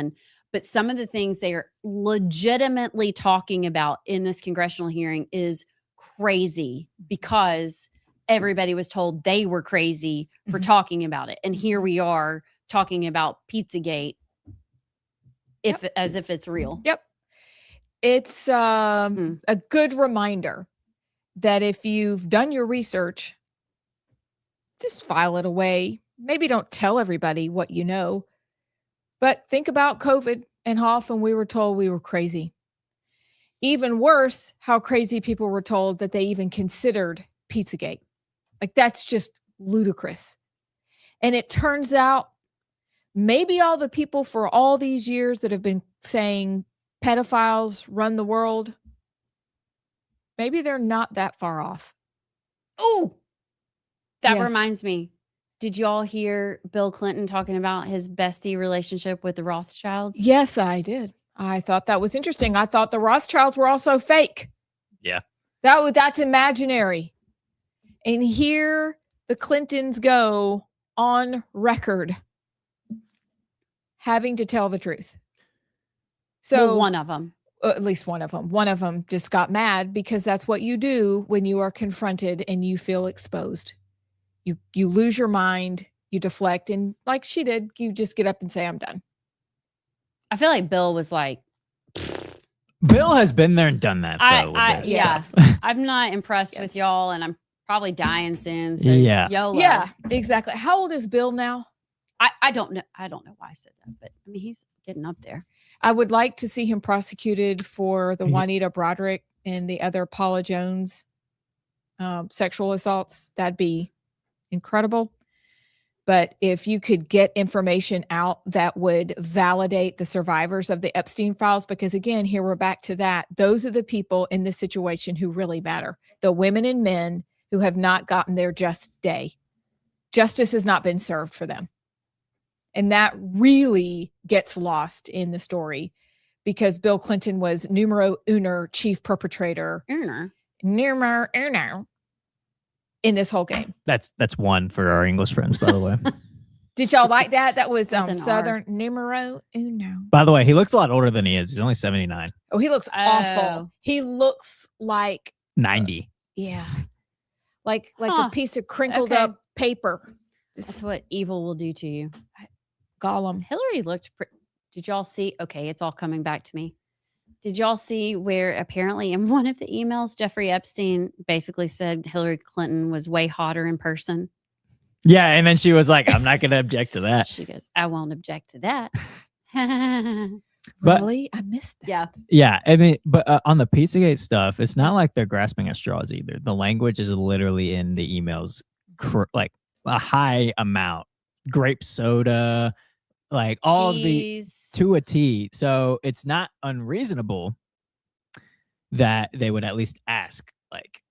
But some of the things they are legitimately talking about in this congressional hearing is crazy, because everybody was told they were crazy for talking about it. And here we are talking about Pizzagate as if it's real. Yep. It's a good reminder that if you've done your research, just file it away. Maybe don't tell everybody what you know. But think about COVID and how often we were told we were crazy. Even worse, how crazy people were told that they even considered Pizzagate. Like, that's just ludicrous. And it turns out maybe all the people for all these years that have been saying pedophiles run the world, maybe they're not that far off. Oh, that reminds me. Did y'all hear Bill Clinton talking about his bestie relationship with the Rothschilds? Yes, I did. I thought that was interesting. I thought the Rothschilds were also fake. Yeah. That's imaginary. And here the Clintons go on record having to tell the truth. So one of them. at least one of them just got mad because that's what you do when you are confronted and you feel exposed. You lose your mind, you deflect, and like she did, you just get up and say, I'm done. I feel like Bill was like, Bill has been there and done that, though. with this yeah. stuff. I'm not impressed with y'all, and I'm probably dying soon. So Yeah. YOLO. Yeah, exactly. How old is Bill now? I don't know. I don't know why I said that, but I mean, he's getting up there. I would like to see him prosecuted for the Juanita Broderick and the other Paula Jones sexual assaults. That'd be incredible. But if you could get information out that would validate the survivors of the Epstein files, because again, here we're back to that. Those are the people in this situation who really matter. The women and men who have not gotten their just day. Justice has not been served for them. And that really gets lost in the story because Bill Clinton was numero uno chief perpetrator. Numero uno in this whole game. That's one for our English friends, by the way. Did y'all like that? That was an Southern numero uno. By the way, he looks a lot older than he is. He's only 79. Oh, he looks awful. He looks like 90. yeah. Like a piece of crinkled up paper. That's what evil will do to you. Gollum. Hillary looked did y'all see? Okay, it's all coming back to me. Did y'all see where apparently in one of the emails, Jeffrey Epstein basically said Hillary Clinton was way hotter in person? Yeah, and then she was like, I'm not going to object to that. She goes, I won't object to that. But- Really? I missed that. Yeah. Yeah, I mean, but on the Pizzagate stuff, it's not like they're grasping at straws either. The language is literally in the emails, like a high amount. Grape soda, like all Cheese. to a T. So it's not unreasonable that they would at least ask, like,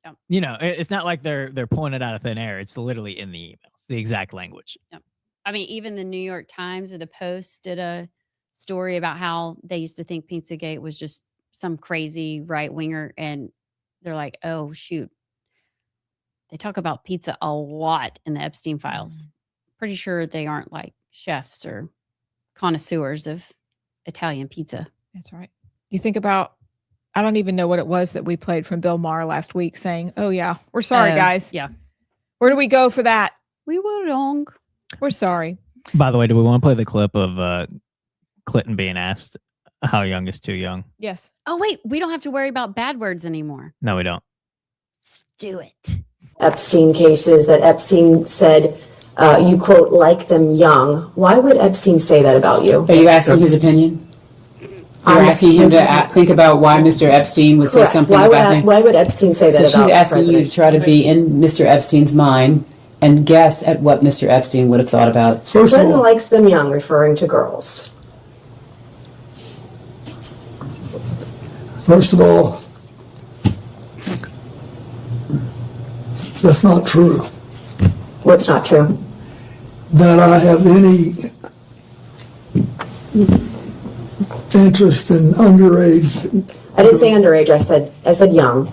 Yep. you know, it's not like they're pulling it out of thin air. It's literally in the emails, the exact language. Yep. I mean, even the New York Times or the Post did a story about how they used to think Pizzagate was just some crazy right winger, and they're like, oh shoot, they talk about pizza a lot in the Epstein files. Pretty sure they aren't like chefs or connoisseurs of Italian pizza. That's right. You think about, I don't even know what it was that we played from Bill Maher last week saying, oh yeah, we're sorry guys. Yeah. Where do we go for that? We were wrong. We're sorry. By the way, do we want to play the clip of Clinton being asked how young is too young? Yes. Oh wait, we don't have to worry about bad words anymore. No, we don't. Let's do it. Epstein cases that Epstein said, you quote, like them young. Why would Epstein say that about you? Are you asking his opinion? You're asking him to think about why Mr. Epstein would say Correct. something Why about would, him? why would Epstein say that So about she's the asking you president? to try to be in Mr. Epstein's mind and guess at what Mr. Epstein would have thought about. First of Clinton all, likes them young, referring to girls. that's not true. What's not true? That I have any interest in underage, I didn't say underage. I said young.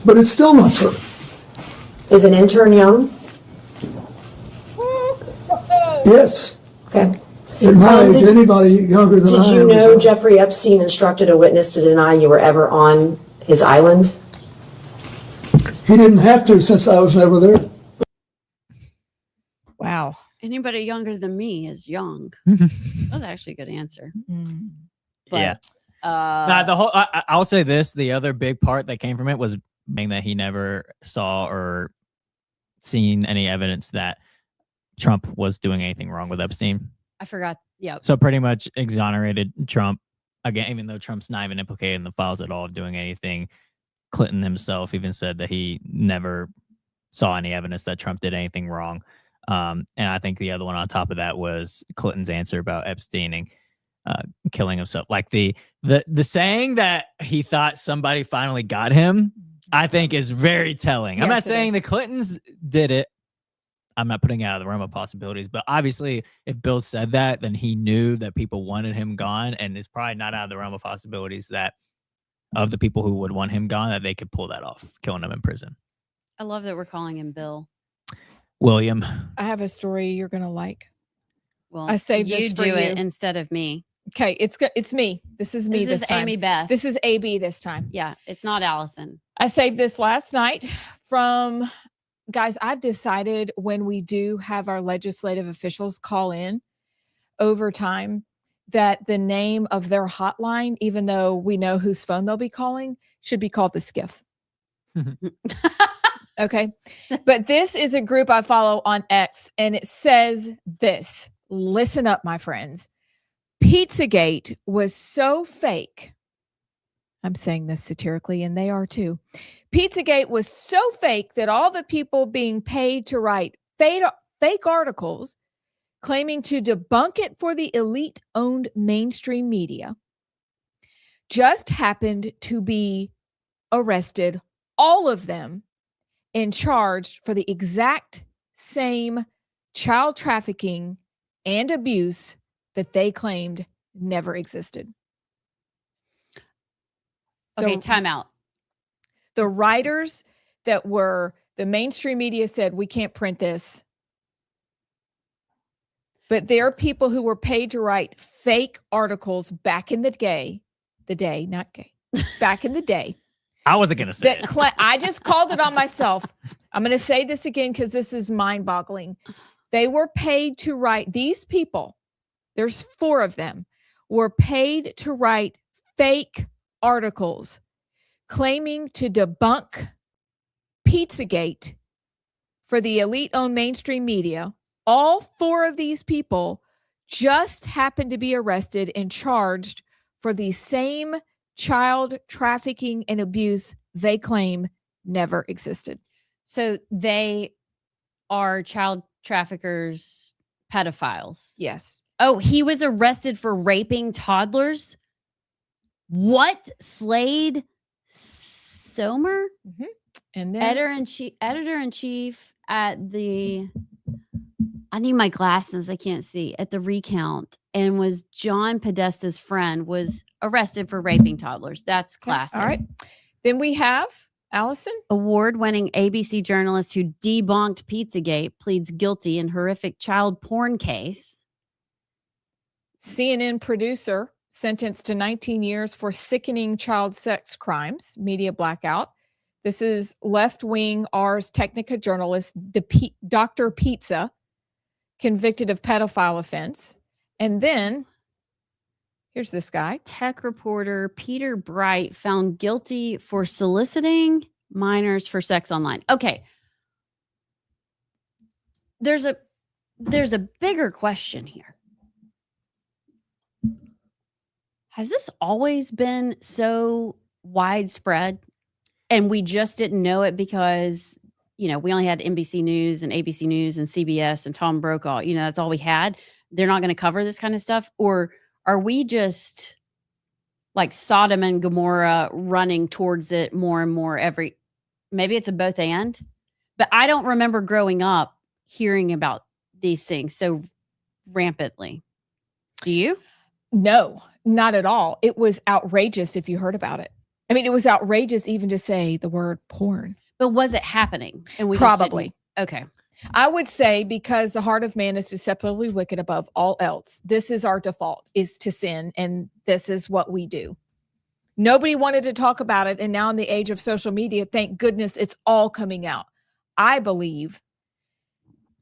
but it's still not true. Is an intern young? Yes, Okay. at my age, Did- anybody younger than I am. Did you is know young. Jeffrey Epstein instructed a witness to deny you were ever on his island? He didn't have to since I was never there. Wow. Anybody younger than me is young. That was actually a good answer. But, Yeah. Uh, Nah, the whole. I'll say this: the other big part that came from it was being that he never saw or seen any evidence that Trump was doing anything wrong with Epstein. I forgot. Yeah. So pretty much exonerated Trump again, even though Trump's not even implicated in the files at all of doing anything. Clinton himself even said that he never saw any evidence that Trump did anything wrong. And I think the other one on top of that was Clinton's answer about Epstein and killing himself. Like the saying that he thought somebody finally got him, I think is very telling. I'm Yes, not it saying is. the Clintons did it. I'm not putting it out of the realm of possibilities, but obviously if Bill said that, then he knew that people wanted him gone, and it's probably not out of the realm of possibilities that of the people who would want him gone, that they could pull that off, killing him in prison. I love that we're calling him Bill. William. I have a story you're going to like. Well, I saved you this for do you. it instead of me. Okay, it's me. This is me This this is time. Amy Beth. This is AB this time. Yeah, it's not Allison. I saved this last night from guys. I've decided when we do have our legislative officials call in over time that the name of their hotline, even though we know whose phone they'll be calling, should be called the skiff. Okay. But this is a group I follow on X, and it says this. Listen up, my friends. Pizzagate was so fake. I'm saying this satirically, and they are too. Pizzagate was so fake that all the people being paid to write fake articles claiming to debunk it for the elite-owned mainstream media just happened to be arrested, all of them, and charged for the exact same child trafficking and abuse that they claimed never existed. Okay, time out. The writers that were, the mainstream media said, we can't print this. But there are people who were paid to write fake articles back in the day, back in the day. I wasn't going to say it. I just called it on myself. I'm going to say this again because this is mind-boggling. They were paid to write, these people, there's 4 of them, were paid to write fake articles claiming to debunk Pizzagate for the elite-owned mainstream media. All 4 of these people just happened to be arrested and charged for the same child trafficking and abuse they claim never existed. So they are child traffickers, pedophiles. Yes. Oh, he was arrested for raping toddlers? What? Slade Somer? Mm-hmm. And then editor-in-chief at the, I need my glasses, I can't see, at the Recount, and was John Podesta's friend, was arrested for raping toddlers. That's classic. All right. Then we have Allison. Award-winning ABC journalist who debunked Pizzagate pleads guilty in horrific child porn case. CNN producer sentenced to 19 years for sickening child sex crimes, media blackout. This is left-wing Ars Technica journalist Dr. Pizza, convicted of pedophile offense. And then here's this guy. Tech reporter Peter Bright found guilty for soliciting minors for sex online. Okay. There's a bigger question here. Has this always been so widespread and we just didn't know it because, we only had NBC News and ABC News and CBS and Tom Brokaw, that's all we had. They're not going to cover this kind of stuff? Or are we just like Sodom and Gomorrah running towards it more and more maybe it's a both and, but I don't remember growing up hearing about these things so rampantly. Do you? No, not at all. It was outrageous if you heard about it. I mean, it was outrageous even to say the word porn. But was it happening? And we probably. Okay. I would say because the heart of man is deceptively wicked above all else. This is our default, is to sin, and this is what we do. Nobody wanted to talk about it, and now in the age of social media, thank goodness it's all coming out. I believe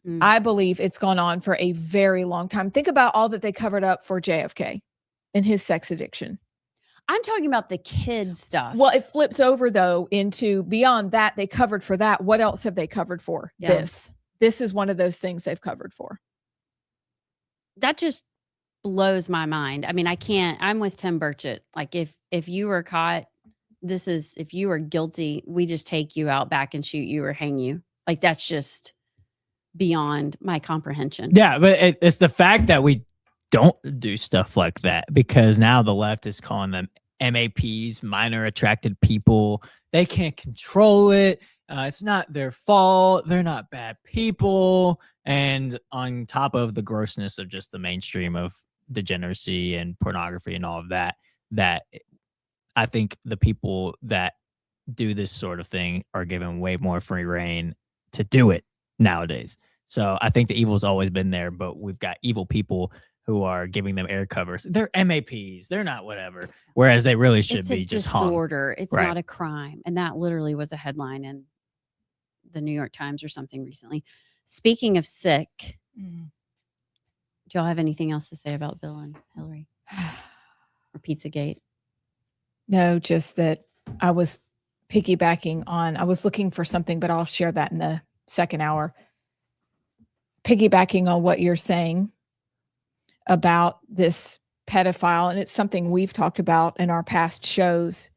it's gone on for a very long time. Think about all that they covered up for JFK and his sex addiction. I'm talking about the kids stuff. Well, it flips over though into beyond that. They covered for that. What else have they covered for? Yeah. This is one of those things they've covered for. That just blows my mind. I mean, I'm with Tim Burchett. Like if you were caught, if you were guilty, we just take you out back and shoot you or hang you. Like that's just beyond my comprehension. Yeah, but it's the fact that we don't do stuff like that because now the left is calling them MAPs, minor attracted people. They can't control it. It's not their fault. They're not bad people. And on top of the grossness of just the mainstream of degeneracy and pornography and all of that, that I think the people that do this sort of thing are given way more free reign to do it nowadays. So I think the evil's always been there, but we've got evil people who are giving them air covers. They're MAPs. They're not whatever. Whereas they really should It's be a just hung. disorder. It's Right. not a crime. And that literally was a headline in the New York Times or something recently. Speaking of sick, do y'all have anything else to say about Bill and Hillary or Pizzagate? No, just that I was piggybacking on, I was looking for something, but I'll share that in the second hour. Piggybacking on what you're saying about this pedophile, and it's something we've talked about in our past shows,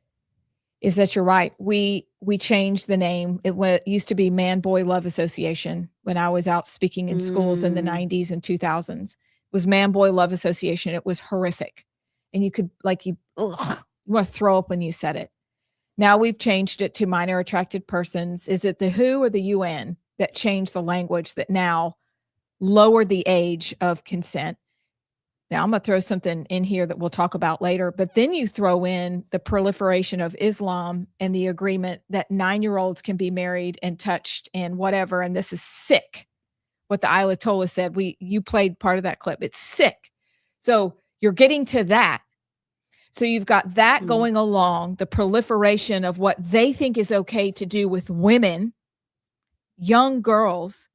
is that you're right. We changed the name. It used to be Man Boy Love Association when I was out speaking in schools in the 90s and 2000s. It was Man Boy Love Association. It was horrific. And you could you want to throw up when you said it. Now we've changed it to Minor Attracted Persons. Is it the WHO or the UN that changed the language that now lowered the age of consent? Now, I'm going to throw something in here that we'll talk about later, but then you throw in the proliferation of Islam and the agreement that 9-year-olds can be married and touched and whatever. And this is sick. What the Ayatollah said, you played part of that clip. It's sick. So you're getting to that. So you've got that going along, the proliferation of what they think is okay to do with women, young girls.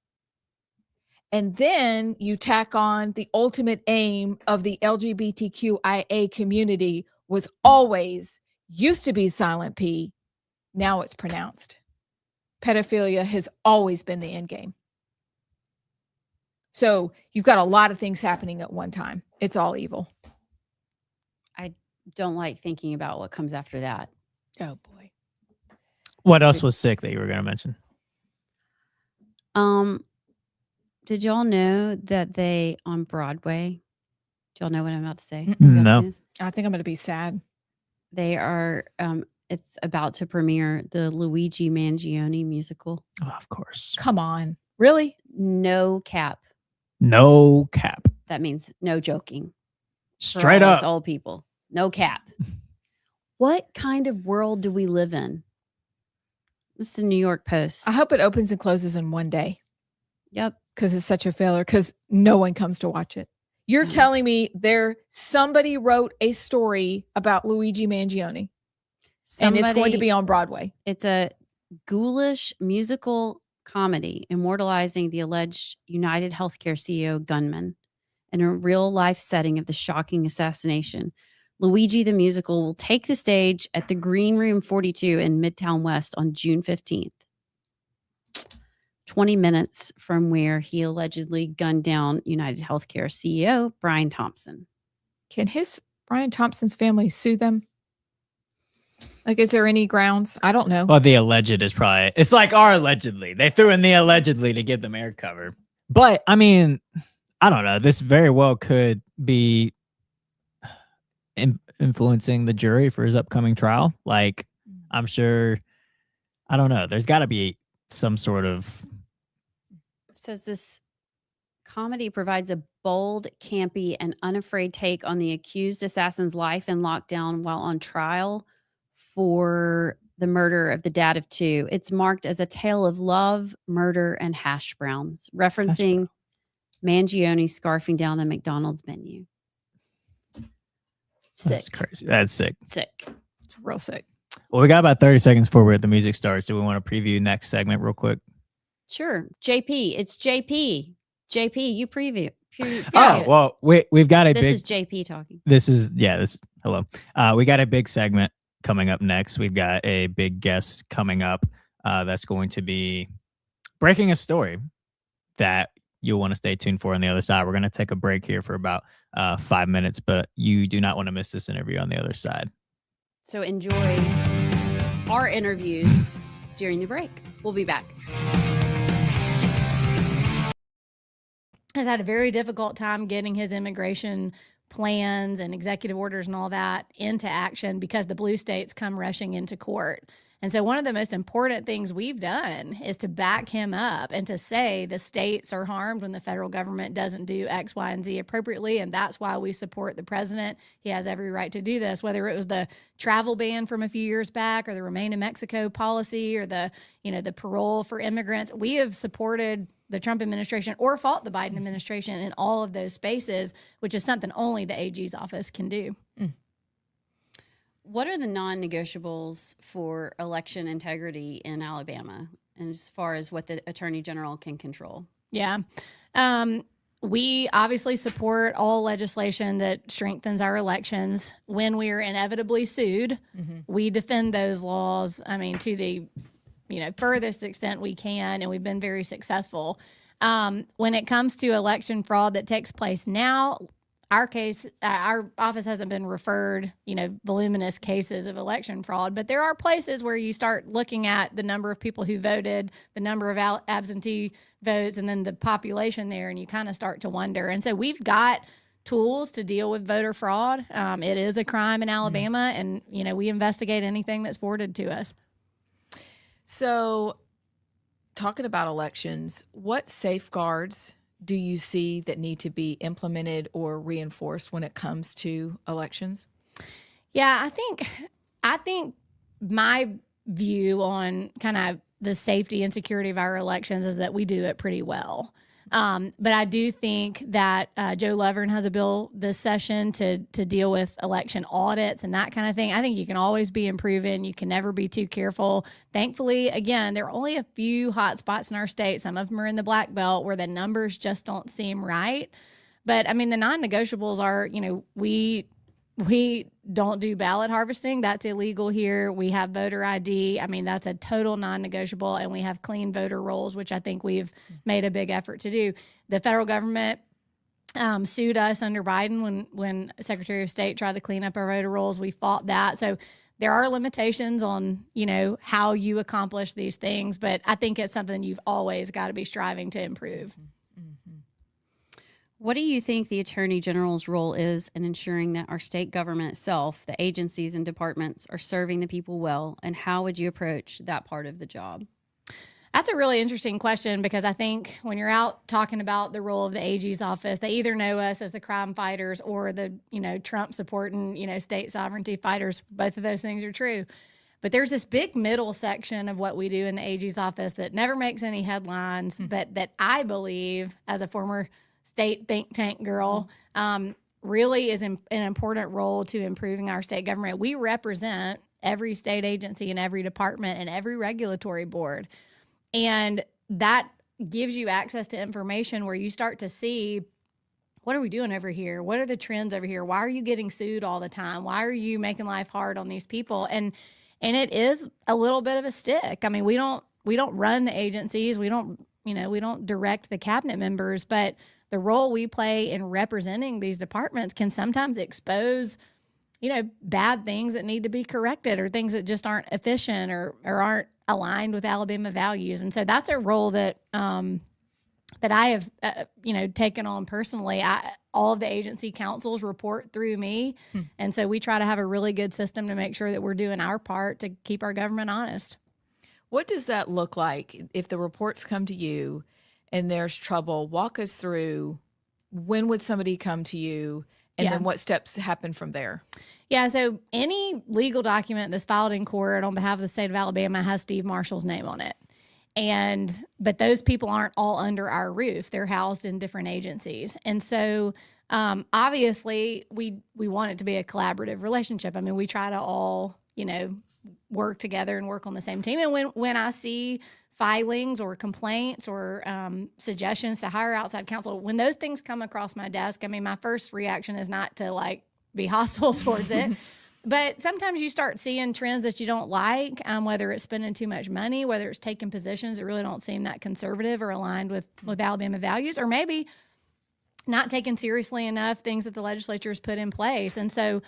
And then you tack on the ultimate aim of the LGBTQIA community was always, used to be silent P, now it's pronounced. Pedophilia has always been the end game. So you've got a lot of things happening at one time. It's all evil. I don't like thinking about what comes after that. Oh, boy. What else was sick that you were going to mention? Did y'all know that they on Broadway? Do y'all know what I'm about to say? No. I think I'm going to be sad. They are, it's about to premiere the Luigi Mangione musical. Oh, of course. Come on. Really? No cap. No cap. That means no joking. Straight For all us up. old people. No cap. What kind of world do we live in? It's the New York Post. I hope it opens and closes in one day. Yep. Because it's such a failure, because no one comes to watch it. You're telling me somebody wrote a story about Luigi Mangione and it's going to be on Broadway. It's a ghoulish musical comedy immortalizing the alleged United Healthcare CEO gunman in a real life setting of the shocking assassination. Luigi the musical will take the stage at the Green Room 42 in Midtown West on June 15th. 20 minutes from where he allegedly gunned down United Healthcare CEO Brian Thompson. Can Brian Thompson's family sue them? Like, is there any grounds? I don't know. Well, the alleged is probably, it's like our allegedly. They threw in the allegedly to give them air cover. But, I mean, I don't know. This very well could be influencing the jury for his upcoming trial. Like, I'm sure, I don't know. There's got to be some sort of. It says this comedy provides a bold, campy, and unafraid take on the accused assassin's life in lockdown while on trial for the murder of the dad of two. It's marked as a tale of love, murder, and hash browns, referencing Mangione scarfing down the McDonald's menu. Sick. That's crazy. That's sick. Sick. It's real sick. Well, we got about 30 seconds before the music starts. Do we want to preview next segment real quick? Sure. JP. It's JP. JP, you preview. Oh, well, we've got a this big. This is JP talking. Hello. We got a big segment coming up next. We've got a big guest coming up that's going to be breaking a story that you'll want to stay tuned for on the other side. We're going to take a break here for about 5 minutes, but you do not want to miss this interview on the other side. So enjoy our interviews during the break. We'll be back. Has had a very difficult time getting his immigration plans and executive orders and all that into action because the blue states come rushing into court. And so one of the most important things we've done is to back him up and to say the states are harmed when the federal government doesn't do X, Y, and Z appropriately. And that's why we support the president. He has every right to do this, whether it was the travel ban from a few years back or the Remain in Mexico policy or the parole for immigrants. We have supported the Trump administration or fault the Biden administration in all of those spaces, which is something only the AG's office can do. What are the non-negotiables for election integrity in Alabama, and as far as what the Attorney General can control? Yeah. We obviously support all legislation that strengthens our elections. When we are inevitably sued, we defend those laws, to the furthest extent we can, and we've been very successful. When it comes to election fraud that takes place now, our office hasn't been referred, voluminous cases of election fraud, but there are places where you start looking at the number of people who voted, the number of absentee votes, and then the population there, and you kind of start to wonder. And so we've got tools to deal with voter fraud. It is a crime in Alabama, and, we investigate anything that's forwarded to us. So, talking about elections, what safeguards do you see that need to be implemented or reinforced when it comes to elections? Yeah, I think my view on kind of the safety and security of our elections is that we do it pretty well. But I do think that Joe Lovern has a bill this session to deal with election audits and that kind of thing. I think you can always be improving. You can never be too careful. Thankfully, again, there are only a few hot spots in our state. Some of them are in the Black Belt where the numbers just don't seem right. But, the non-negotiables are, we don't do ballot harvesting. That's illegal here. We have voter ID. That's a total non-negotiable. And we have clean voter rolls, which I think we've made a big effort to do. The federal government sued us under Biden when Secretary of State tried to clean up our voter rolls. We fought that. So there are limitations on, how you accomplish these things. But I think it's something you've always got to be striving to improve. What do you think the Attorney General's role is in ensuring that our state government itself, the agencies and departments, are serving the people well, and how would you approach that part of the job? That's a really interesting question, because I think when you're out talking about the role of the AG's office, they either know us as the crime fighters or the, Trump supporting, state sovereignty fighters. Both of those things are true. But there's this big middle section of what we do in the AG's office that never makes any headlines, but that I believe, as a former state think tank girl, really is an important role to improving our state government. We represent every state agency and every department and every regulatory board. And that gives you access to information where you start to see, what are we doing over here? What are the trends over here? Why are you getting sued all the time? Why are you making life hard on these people? And it is a little bit of a stick. We don't run the agencies. We don't direct the cabinet members, but the role we play in representing these departments can sometimes expose, bad things that need to be corrected, or things that just aren't efficient or aren't aligned with Alabama values. And so that's a role that that I have, taken on personally. All of the agency councils report through me. And so we try to have a really good system to make sure that we're doing our part to keep our government honest. What does that look like if the reports come to you and there's trouble? Walk us through, when would somebody come to you, and then what steps happen from there? Yeah, so any legal document that's filed in court on behalf of the state of Alabama has Steve Marshall's name on it. But those people aren't all under our roof. They're housed in different agencies. And so obviously we want it to be a collaborative relationship. We try to all, work together and work on the same team. And when I see filings or complaints or suggestions to hire outside counsel, when those things come across my desk, my first reaction is not to be hostile towards it. But sometimes you start seeing trends that you don't like, whether it's spending too much money, whether it's taking positions that really don't seem that conservative or aligned with Alabama values, or maybe not taking seriously enough things that the legislature has put in place. And so,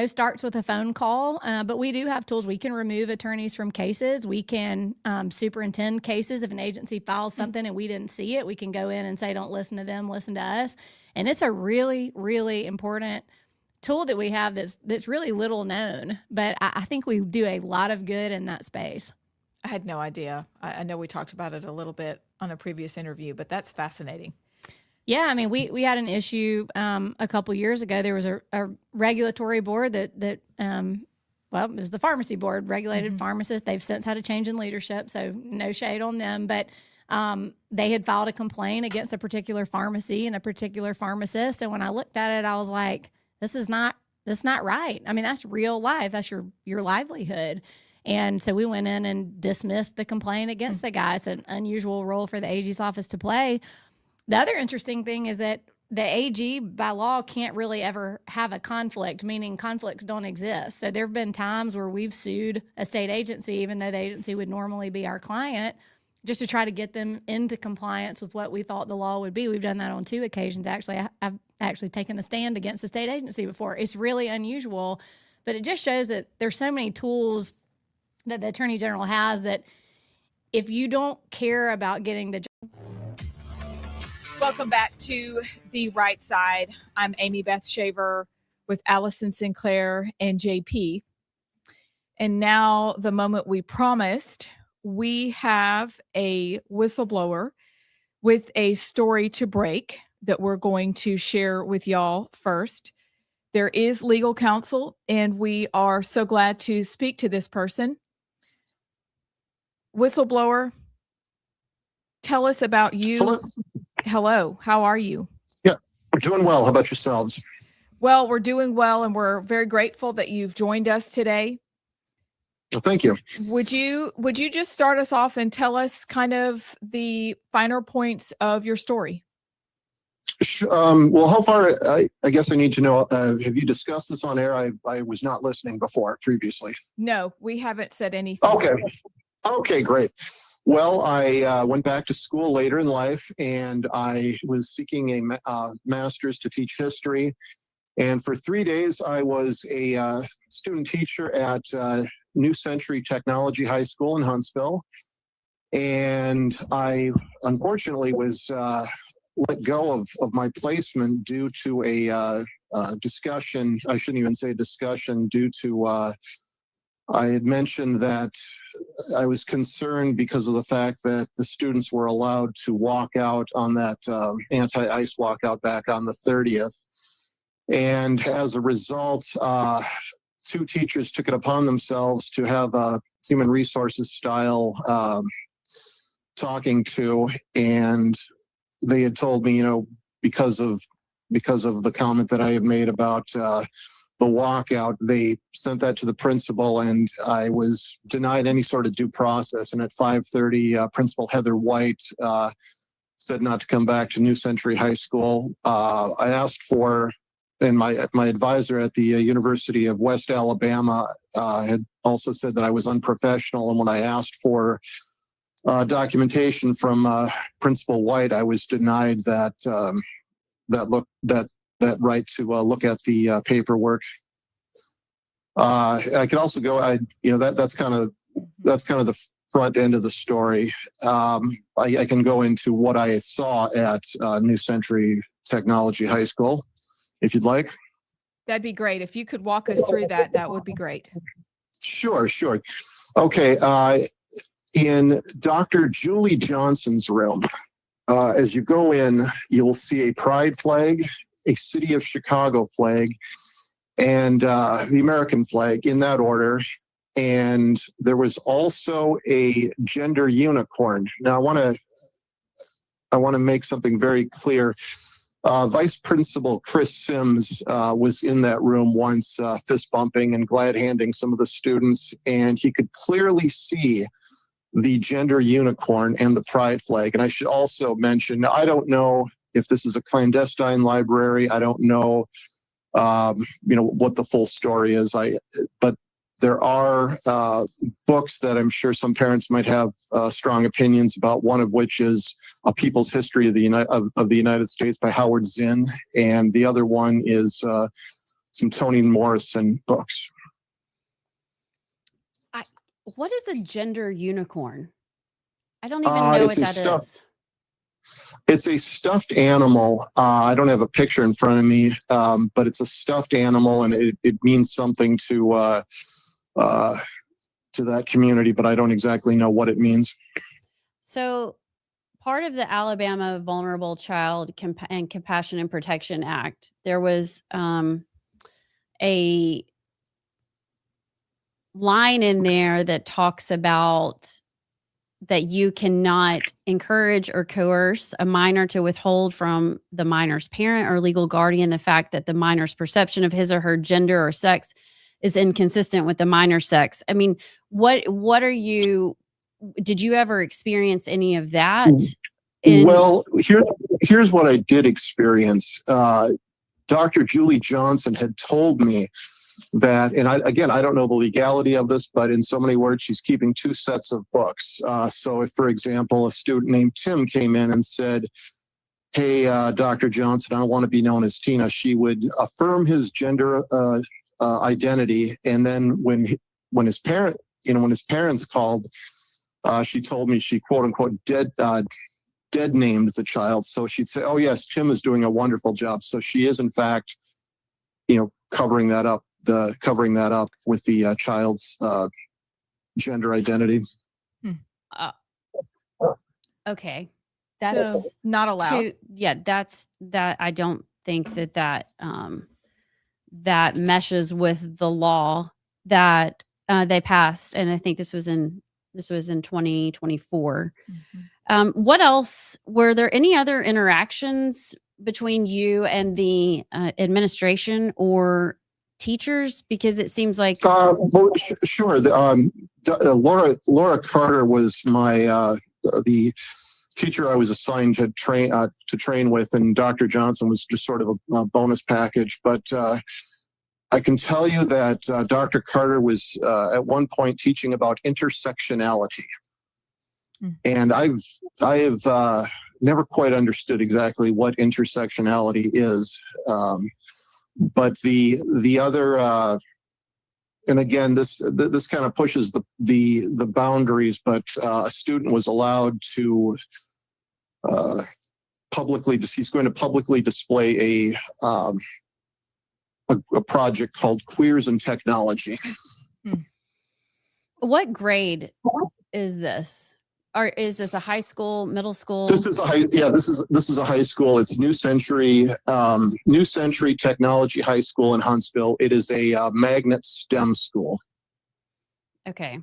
starts with a phone call, but we do have tools. We can remove attorneys from cases. We can superintend cases. If an agency files something and we didn't see it, we can go in and say, don't listen to them, listen to us. And it's a really, really important tool that we have that's really little known, but I think we do a lot of good in that space. I had no idea. I know we talked about it a little bit on a previous interview, but that's fascinating. Yeah, we had an issue a couple years ago. There was a regulatory board that it was the pharmacy board, regulated pharmacists. They've since had a change in leadership, so no shade on them. But They had filed a complaint against a particular pharmacy and a particular pharmacist. And when I looked at it, I was like, that's not right. I mean, that's real life. That's your livelihood. And so we went in and dismissed the complaint against the guy. It's an unusual role for the AG's office to play. The other interesting thing is that the AG by law can't really ever have a conflict, meaning conflicts don't exist. So there have been times where we've sued a state agency, even though the agency would normally be our client, just to try to get them into compliance with what we thought the law would be. We've done that on 2 occasions. Actually, I've actually taken the stand against a state agency before. It's really unusual, but it just shows that there's so many tools that the Attorney General has that if you don't care about getting the Welcome back to the Right Side. I'm Amy Beth Shaver with Allison Sinclair and JP. And now the moment we promised, we have a whistleblower with a story to break that we're going to share with y'all first. There is legal counsel, and we are so glad to speak to this person. Whistleblower, tell us about you. Hello, how are you? Yeah, we're doing well. How about yourselves? Well, we're doing well, and we're very grateful that you've joined us today. Well, thank you. Would you just start us off and tell us kind of the finer points of your story? Well, how far, I guess I need to know, have you discussed this on air? I was not listening before previously. No, we haven't said anything. Okay, great. Well, I went back to school later in life, and I was seeking a master's to teach history. And for 3 days, I was a student teacher at New Century Technology High School in Huntsville. And I, unfortunately, was let go of my placement due to a discussion. I shouldn't even say discussion, due to I had mentioned that I was concerned because of the fact that the students were allowed to walk out on that anti-ice walkout back on the 30th. And as a result, 2 teachers took it upon themselves to have a human resources style talking to, and they had told me, because of the comment that I had made about the walkout, they sent that to the principal, and I was denied any sort of due process. And at 5:30, Principal Heather White said not to come back to New Century High School. I asked for, and my advisor at the University of West Alabama had also said that I was unprofessional. And when I asked for documentation from Principal White, I was denied that right to look at the paperwork. I could also go. That's kind of the front end of the story. I can go into what I saw at New Century Technology High School, if you'd like. That'd be great. If you could walk us through that, that would be great. Sure. Okay. In Dr. Julie Johnson's room, as you go in, you'll see a pride flag, a City of Chicago flag, and the American flag, in that order. And there was also a gender unicorn. Now, I want to make something very clear. Vice Principal Chris Sims was in that room once, fist bumping and glad handing some of the students, and he could clearly see the gender unicorn and the pride flag. And I should also mention, I don't know if this is a clandestine library. I don't know, what the full story is. But there are books that I'm sure some parents might have strong opinions about. One of which is A People's History of the United States by Howard Zinn, and the other one is some Toni Morrison books. What is a gender unicorn? I don't even know what that is. It's a stuffed animal. I don't have a picture in front of me, but it's a stuffed animal, and it means something to that community, but I don't exactly know what it means. So part of the Alabama Vulnerable Child and Compassion and Protection Act, there was a line in there that talks about that you cannot encourage or coerce a minor to withhold from the minor's parent or legal guardian the fact that the minor's perception of his or her gender or sex is inconsistent with the minor's sex. I mean, what are you, did you ever experience any of that? Well, here's what I did experience. Dr. Julie Johnson had told me that, and I don't know the legality of this, but in so many words, she's keeping 2 sets of books. So if, for example, a student named Tim came in and said, hey, Dr. Johnson, I want to be known as Tina, she would affirm his gender identity. And then when his parents called, she told me she quote unquote dead named the child. So she'd say, oh yes, Tim is doing a wonderful job. So she is in fact, covering that up with the child's gender identity. Okay. That's so not allowed. That I don't think that that meshes with the law that they passed. And I think this was in 2024. What else? Were there any other interactions between you and the administration or teachers? Because it seems like sure. Laura Carter was my the teacher I was assigned to train with, and Dr. Johnson was just sort of a bonus package. But I can tell you that Dr. Carter was at one point teaching about intersectionality. And I have never quite understood exactly what intersectionality is. But the other, and again, this kind of pushes the boundaries, but a student was allowed to he's going to publicly display a project called Queers in Technology. What grade is this? Or is this a high school, middle school? This is a high school. It's New Century Technology High School in Huntsville. It is a magnet STEM school. Okay.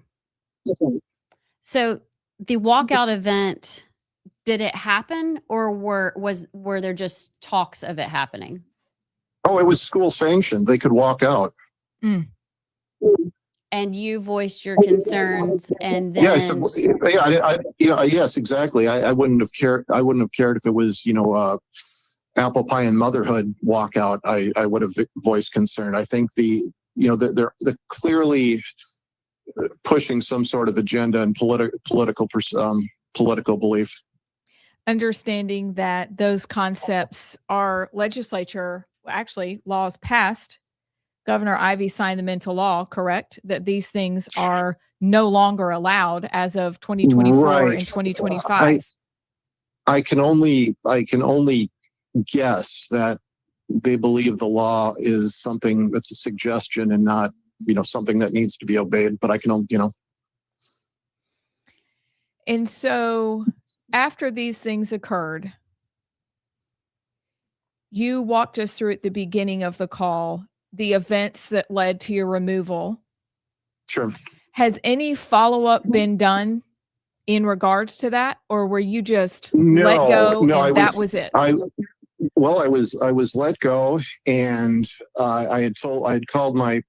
So the walkout event, did it happen, or were there just talks of it happening? Oh, it was school sanctioned. They could walk out. And you voiced your concerns, and then yes, exactly. I wouldn't have cared. I wouldn't have cared if it was apple pie and motherhood walkout. I would have voiced concern. I think they're clearly pushing some sort of agenda and political belief. Understanding that those concepts are actually laws passed. Governor Ivey signed them into law, correct? That these things are no longer allowed as of 2024 and 2025. I can only guess that they believe the law is something that's a suggestion and not, something that needs to be obeyed. But I can, And so after these things occurred, you walked us through at the beginning of the call the events that led to your removal. Sure. Has any follow-up been done in regards to that, or were you just let go and that was it? I was let go, and I had called my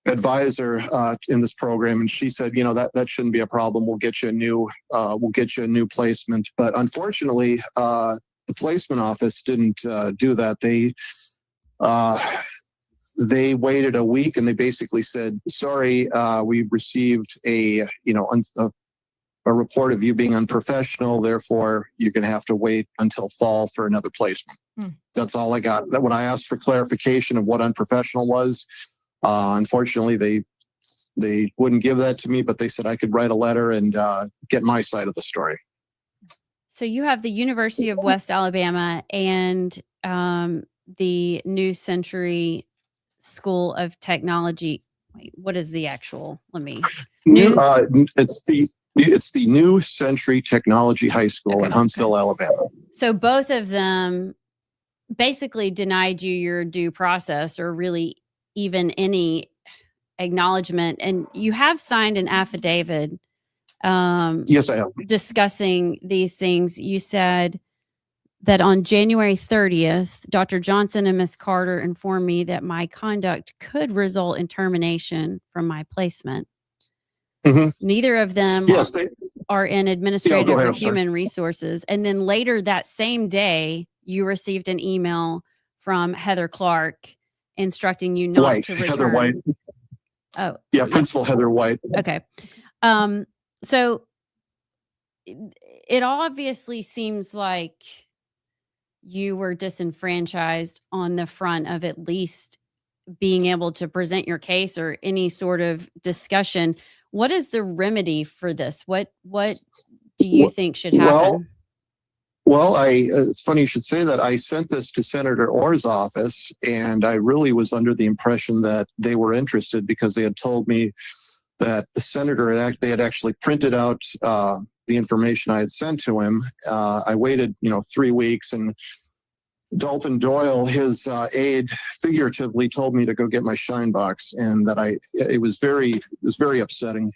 advisor in this program, and she said, that shouldn't be a problem. We'll get you a new placement. But unfortunately, the placement office didn't do that. They waited a week, and they basically said, sorry, we received a report of you being unprofessional. Therefore, you're going to have to wait until fall for another placement. That's all I got. When I asked for clarification of what unprofessional was, unfortunately, they wouldn't give that to me, but they said I could write a letter and get my side of the story. So you have the University of West Alabama and the New Century School of Technology. Wait, what is the actual? It's the New Century Technology High School in Huntsville, Alabama. So both of them basically denied you your due process, or really even any acknowledgement. And you have signed an affidavit Yes, I have. discussing these things. You said that on January 30th, Dr. Johnson and Ms. Carter informed me that my conduct could result in termination from my placement. Neither of them Yes, are in administrative go ahead, or I'm sorry. human resources. And then later that same day, you received an email from Heather Clark instructing you not White, to return. Heather White. Oh, Yeah, Principal Heather White. okay. So it obviously seems like you were disenfranchised on the front of at least being able to present your case or any sort of discussion. What is the remedy for this? What do you think should happen? Well, it's funny you should say that. I sent this to Senator Orr's office, and I really was under the impression that they were interested because they had told me that the senator they had actually printed out the information I had sent to him. I waited, 3 weeks, and Dalton Doyle, his aide, figuratively told me to go get my shine box, and that it was very upsetting.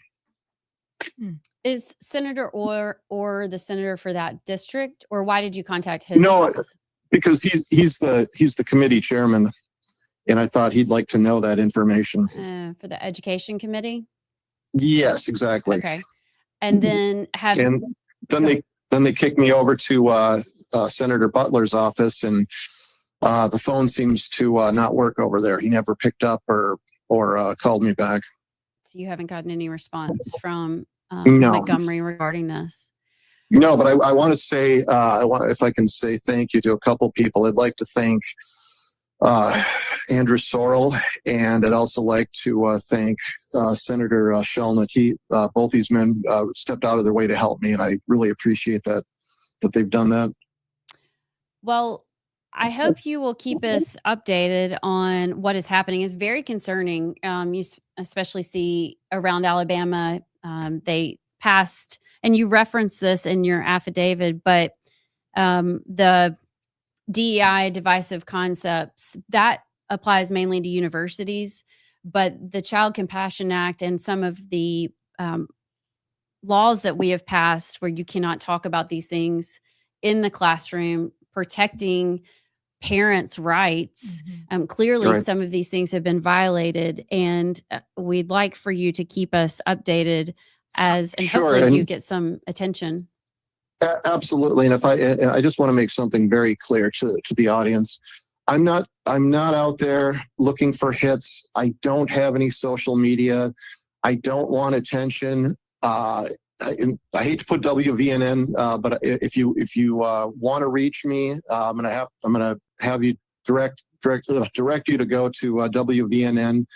Is Senator or the senator for that district, or why did you contact his No, office? because he's the committee chairman, and I thought he'd like to know that information. For the education committee? Yes, exactly. Okay. And then then they kicked me over to Senator Butler's office, and the phone seems to not work over there. He never picked up or called me back. So you haven't gotten any response from No. Montgomery regarding this? No, but I want to say, if I can say thank you to a couple people. I'd like to thank Andrew Sorrell, and I'd also like to thank Senator Shelnut. Both these men stepped out of their way to help me, and I really appreciate that they've done that. Well, I hope you will keep us updated on what is happening. It's very concerning. You especially see around Alabama, they passed, and you referenced this in your affidavit, but the DEI divisive concepts, that applies mainly to universities, but the Child Compassion Act and some of the laws that we have passed where you cannot talk about these things in the classroom, protecting parents' rights. Clearly, Right. some of these things have been violated, and we'd like for you to keep us updated and Sure, hopefully and- you get some attention. Absolutely, and if I just want to make something very clear to the audience. I'm not out there looking for hits. I don't have any social media. I don't want attention. I hate to put WVNN, but if you want to reach me, I'm gonna have you direct you to go to WVNN.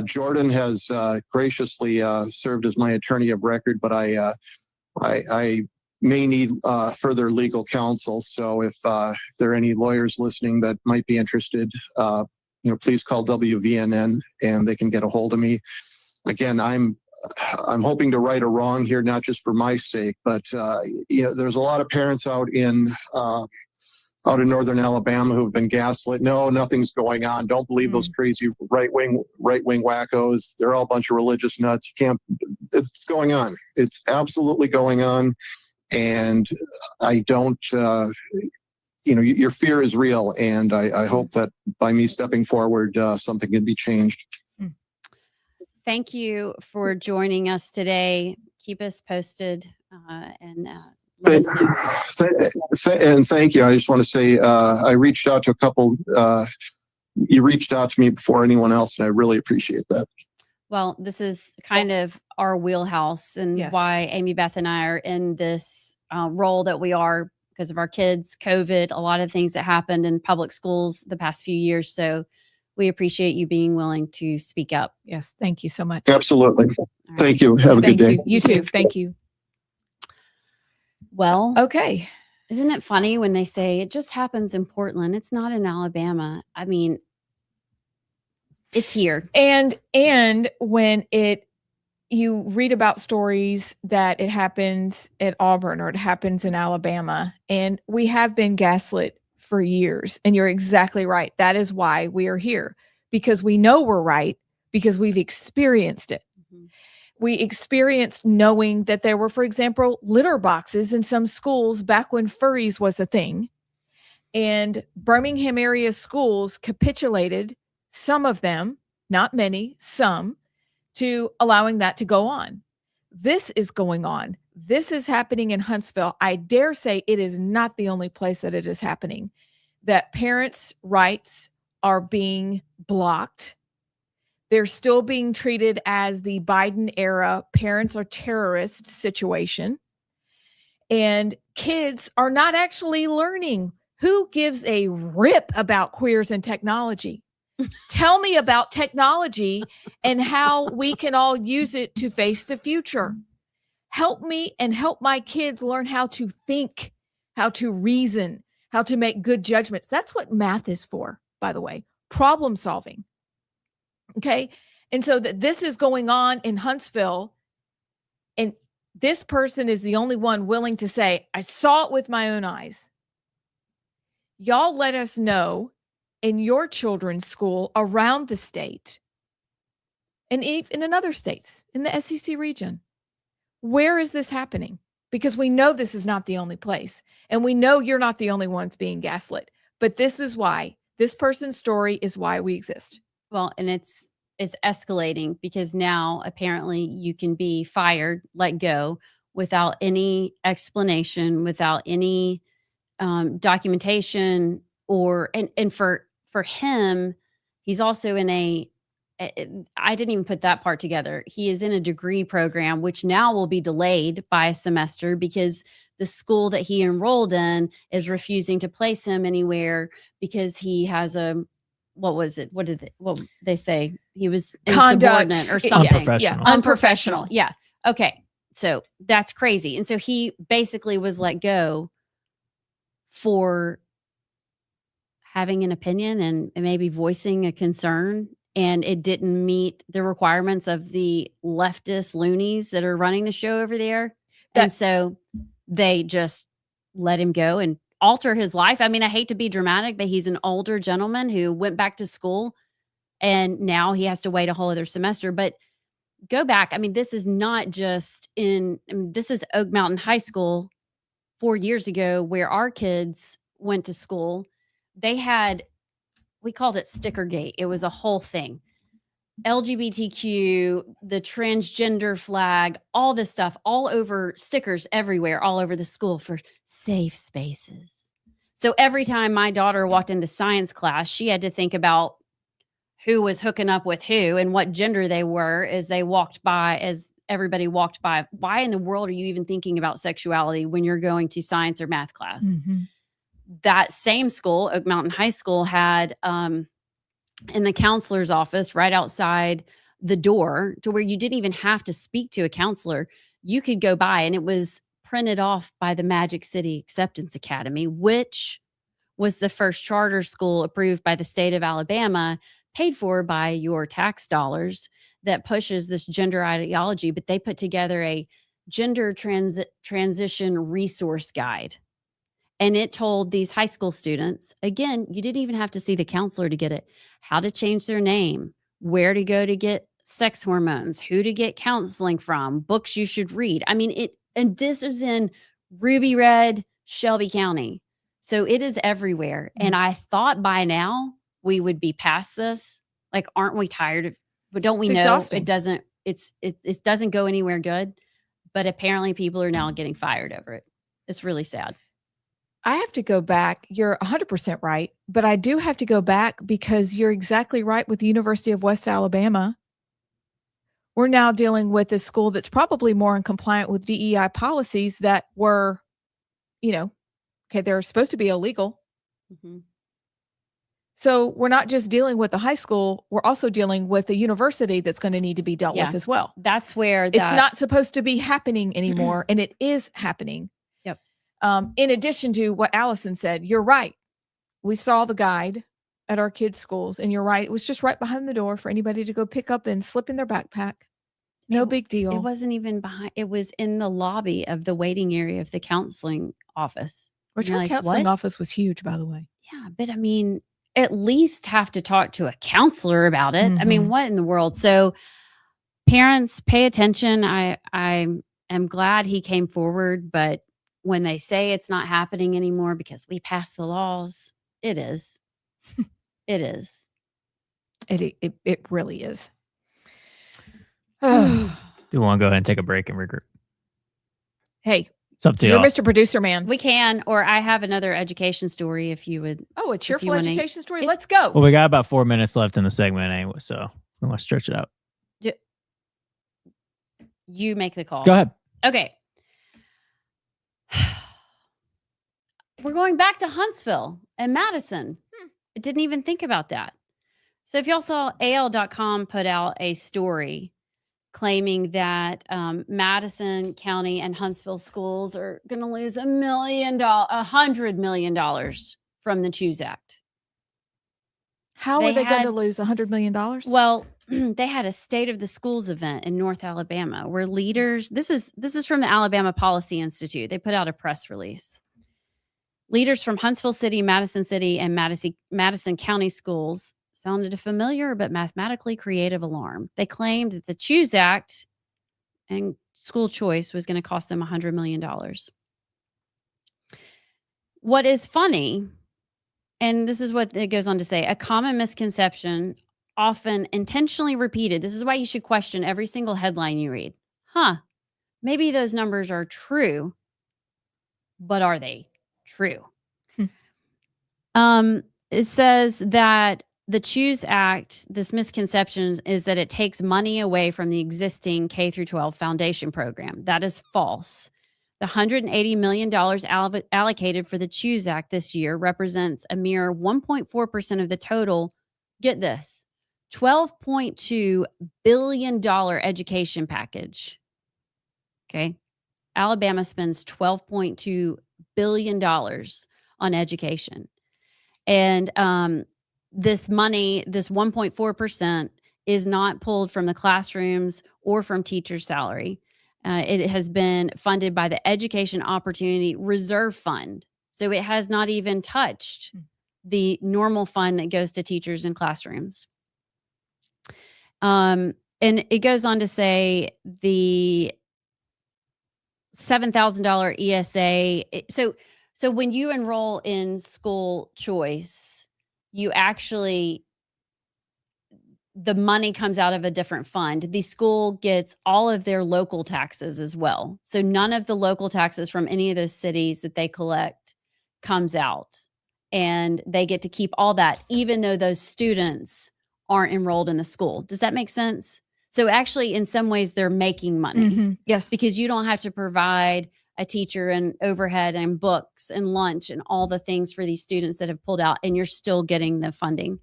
Jordan has graciously served as my attorney of record, but I may need further legal counsel. So if there are any lawyers listening that might be interested, please call WVNN and they can get a hold of me. Again, I'm hoping to right a wrong here, not just for my sake, but there's a lot of parents out in northern Alabama who have been gaslit. No, nothing's going on. Don't believe those crazy right wing wackos. They're all a bunch of religious nuts. It's going on. It's absolutely going on. And I don't, your fear is real. And I hope that by me stepping forward, something can be changed. Thank you for joining us today. Keep us posted and let us know. And thank you. I just want to say I reached out to a couple. You reached out to me before anyone else, and I really appreciate that. Well, this is kind of our wheelhouse and Yes. why Amy Beth and I are in this role that we are because of our kids, COVID, a lot of things that happened in public schools the past few years. So we appreciate you being willing to speak up. Yes. Thank you so much. Absolutely. Thank you. Have a good day. You too. Thank you. Well, Okay. isn't it funny when they say it just happens in Portland? It's not in Alabama. I mean, it's here. And when you read about stories that it happens at Auburn or it happens in Alabama, and we have been gaslit for years. And you're exactly right. That is why we are here, because we know we're right, because we've experienced it. We experienced knowing that there were, for example, litter boxes in some schools back when furries was a thing. And Birmingham area schools capitulated, some of them, not many, some, to allowing that to go on. This is going on. This is happening in Huntsville. I dare say it is not the only place that it is happening, that parents' rights are being blocked. They're still being treated as the Biden era parents are terrorists situation. And kids are not actually learning. Who gives a rip about queers and technology? Tell me about technology and how we can all use it to face the future. Help me and help my kids learn how to think, how to reason, how to make good judgments. That's what math is for, by the way, problem solving. Okay. And so that this is going on in Huntsville, and this person is the only one willing to say, I saw it with my own eyes. Y'all let us know in your children's school around the state and even in other states in the SEC region. Where is this happening? Because we know this is not the only place, and we know you're not the only ones being gaslit, but this is why this person's story is why we exist. Well, and it's escalating because now apparently you can be fired, let go without any explanation, without any documentation, or and for him, he's also in I didn't even put that part together. He is in a degree program, which now will be delayed by a semester because the school that he enrolled in is refusing to place him anywhere because he has what did they say? He was conduct insubordinate or something. Unprofessional. Yeah, unprofessional. Yeah. Okay. So that's crazy. And so he basically was let go for having an opinion and maybe voicing a concern, and it didn't meet the requirements of the leftist loonies that are running the show over there. And so they just let him go and alter his life. I mean, I hate to be dramatic, but he's an older gentleman who went back to school and now he has to wait a whole other semester. But go back. I mean, this is not just this is Oak Mountain High School 4 years ago where our kids went to school. We called it Stickergate. It was a whole thing. LGBTQ, the transgender flag, all this stuff, all over, stickers everywhere, all over the school for safe spaces. So every time my daughter walked into science class, she had to think about who was hooking up with who and what gender they were as everybody walked by. Why in the world are you even thinking about sexuality when you're going to science or math class? Mm-hmm. That same school, Oak Mountain High School, had in the counselor's office right outside the door, to where you didn't even have to speak to a counselor. You could go by, and it was printed off by the Magic City Acceptance Academy, which was the first charter school approved by the state of Alabama, paid for by your tax dollars, that pushes this gender ideology. But they put together a gender transition resource guide. And it told these high school students, again, you didn't even have to see the counselor to get it, how to change their name, where to go to get sex hormones, who to get counseling from, books you should read. I mean, and this is in Ruby Red, Shelby County. So it is everywhere. Mm-hmm. And I thought by now we would be past this. Like, aren't we tired of, but don't we know exhausting. It doesn't go anywhere good, but apparently people are now getting fired over it. It's really sad. I have to go back. You're 100% right, but I do have to go back because you're exactly right with the University of West Alabama. We're now dealing with a school that's probably more in compliant with DEI policies that were, they're supposed to be illegal. Mm-hmm. So we're not just dealing with the high school, we're also dealing with a university that's going to need to be dealt with as well. That's where it's not supposed to be happening anymore, and it is happening. In addition to what Allison said, you're right. We saw the guide at our kids' schools, and you're right. It was just right behind the door for anybody to go pick up and slip in their backpack. No big deal. It wasn't even behind. It was in the lobby of the waiting area of the counseling office. Which our counseling office was huge, by the way. Yeah, but I mean, at least have to talk to a counselor about it. Mm-hmm. I mean, what in the world? So Parents, pay attention. I am glad he came forward, but when they say it's not happening anymore because we passed the laws, it is. It is. It really is. Do you want to go ahead and take a break and regroup? Hey, it's up to you're y'all. Mr. Producer Man. We can, or I have another education story if you would. Oh, a cheerful wanna- education story. Let's go. Well, we got about 4 minutes left in the segment anyway, so we want to stretch it out. You make the call. Go ahead. Okay. We're going back to Huntsville and Madison. I didn't even think about that. So if y'all saw, AL.com put out a story claiming that Madison County and Huntsville schools are going to lose $100 million from the Choose Act. How are they going to lose $100 million? Well, they had a State of the Schools event in North Alabama where leaders, this is from the Alabama Policy Institute. They put out a press release. Leaders from Huntsville City, and Madison County schools sounded a familiar but mathematically creative alarm. They claimed that the Choose Act and school choice was going to cost them $100 million. What is funny, and this is what it goes on to say, a common misconception, often intentionally repeated. This is why you should question every single headline you read. Maybe those numbers are true, but are they true? It says that the Choose Act, this misconception is that it takes money away from the existing K through 12 foundation program. That is false. The $180 million allocated for the Choose Act this year represents a mere 1.4% of the total. Get this, $12.2 billion education package. Okay. Alabama spends $12.2 billion on education. And this money, this 1.4%, is not pulled from the classrooms or from teachers' salary. It has been funded by the Education Opportunity Reserve Fund. So it has not even touched the normal fund that goes to teachers in classrooms. And it goes on to say the $7,000 ESA. So when you enroll in school choice, you actually, the money comes out of a different fund. The school gets all of their local taxes as well. So none of the local taxes from any of those cities that they collect comes out. And they get to keep all that, even though those students aren't enrolled in the school. Does that make sense? So actually, in some ways, they're making money. Yes. Because you don't have to provide a teacher and overhead and books and lunch and all the things for these students that have pulled out, and you're still getting the funding.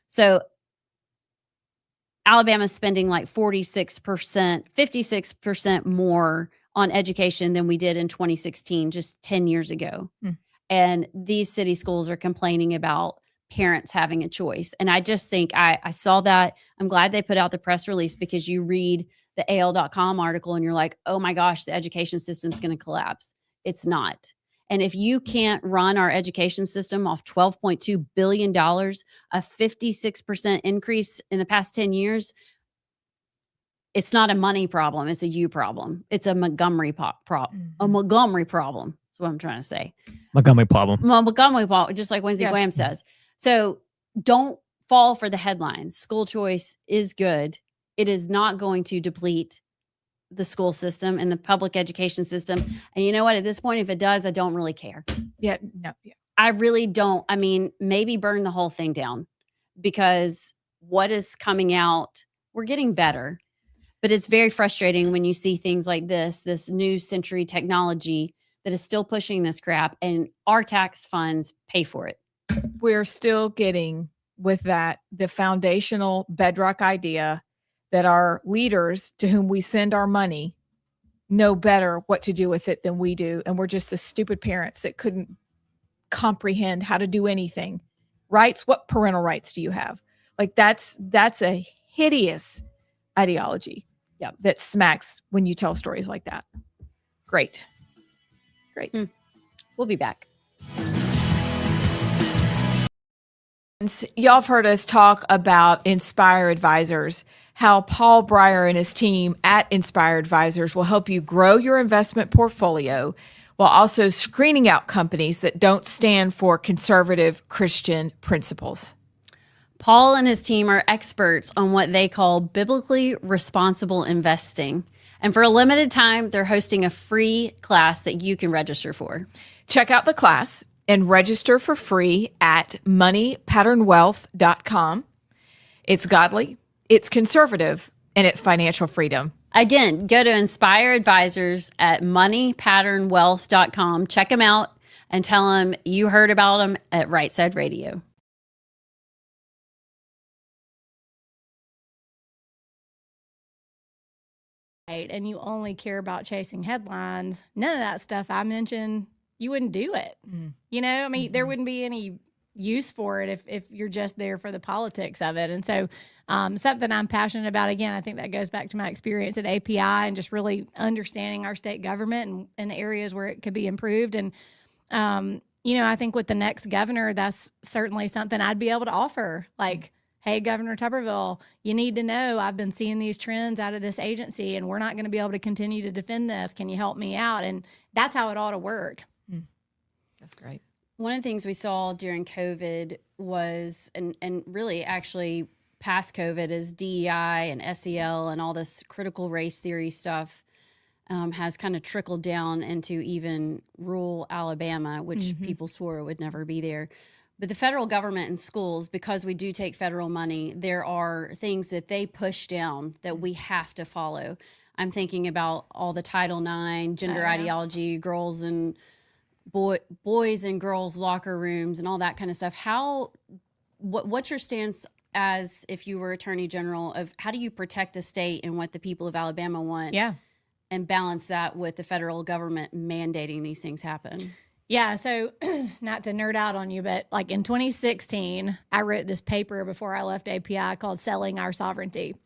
So Alabama's spending like 56% more on education than we did in 2016, just 10 years ago. And these city schools are complaining about parents having a choice. And I just think I saw that. I'm glad they put out the press release, because you read the AL.com article and you're like, oh my gosh, the education system's going to collapse. It's not. And if you can't run our education system off $12.2 billion, a 56% increase in the past 10 years, it's not a money problem. It's a you problem. It's a Montgomery problem. A Montgomery problem. That's what I'm trying to say. Montgomery problem. Montgomery problem, just like Lindsey Yes. Graham says. So don't fall for the headlines. School choice is good. It is not going to deplete the school system and the public education system. And you know what? At this point, if it does, I don't really care. Yeah. No. Yeah. I really don't. I mean, maybe burn the whole thing down, because what is coming out, we're getting better. But it's very frustrating when you see things like this new century technology that is still pushing this crap, and our tax funds pay for it. We're still getting with that, the foundational bedrock idea that our leaders to whom we send our money know better what to do with it than we do. And we're just the stupid parents that couldn't comprehend how to do anything. Rights? What parental rights do you have? Like that's a hideous ideology that smacks when you tell stories like that. Great. We'll be back. Y'all have heard us talk about Inspire Advisors, how Paul Breyer and his team at Inspire Advisors will help you grow your investment portfolio while also screening out companies that don't stand for conservative Christian principles. Paul and his team are experts on what they call biblically responsible investing. And for a limited time, they're hosting a free class that you can register for. Check out the class and register for free at moneypatternwealth.com. It's godly, it's conservative, and it's financial freedom. Again, go to Inspire Advisors at moneypatternwealth.com. Check them out and tell them you heard about them at Rightside Radio. And you only care about chasing headlines, none of that stuff I mentioned, you wouldn't do it. You know, I mean, there wouldn't be any use for it if you're just there for the politics of it. And so something I'm passionate about, again, I think that goes back to my experience at API and just really understanding our state government and the areas where it could be improved. And, you know, I think with the next governor, that's certainly something I'd be able to offer. Like, hey, Governor Tuberville, you need to know I've been seeing these trends out of this agency and we're not going to be able to continue to defend this. Can you help me out? And that's how it ought to work. That's great. One of the things we saw during COVID was, and really actually past COVID, is DEI and SEL and all this critical race theory stuff has kind of trickled down into even rural Alabama, which people swore would never be there. But the federal government and schools, because we do take federal money, there are things that they push down that we have to follow. I'm thinking about all the Title IX, gender ideology, girls and boys and girls locker rooms and all that kind of stuff. What's your stance as if you were Attorney General of how do you protect the state and what the people of Alabama want? Yeah. And balance that with the federal government mandating these things happen? Yeah, so not to nerd out on you, but like in 2016, I wrote this paper before I left API called Selling Our Sovereignty.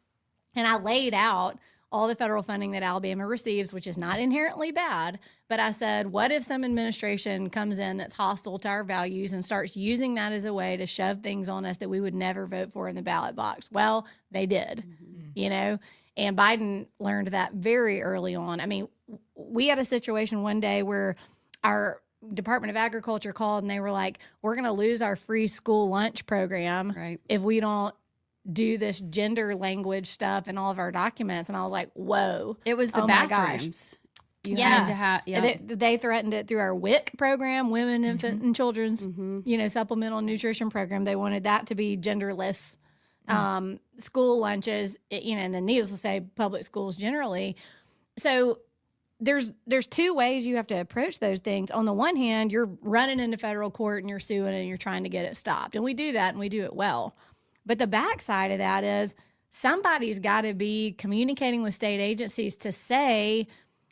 And I laid out all the federal funding that Alabama receives, which is not inherently bad. But I said, what if some administration comes in that's hostile to our values and starts using that as a way to shove things on us that we would never vote for in the ballot box? Well, they did, you know, and Biden learned that very early on. I mean, we had a situation one day where our Department of Agriculture called and they were like, we're going to lose our free school lunch program if we don't do this gender language stuff in all of our documents. And I was like, whoa. It was the bathrooms. You had to have, They threatened it through our WIC program, Women, Infant, and Children's, you know, supplemental nutrition program. They wanted that to be genderless school lunches, you know, and then needless to say, public schools generally. So there's two ways you have to approach those things. On the one hand, you're running into federal court and you're suing and you're trying to get it stopped. And we do that and we do it well. But the backside of that is somebody's got to be communicating with state agencies to say,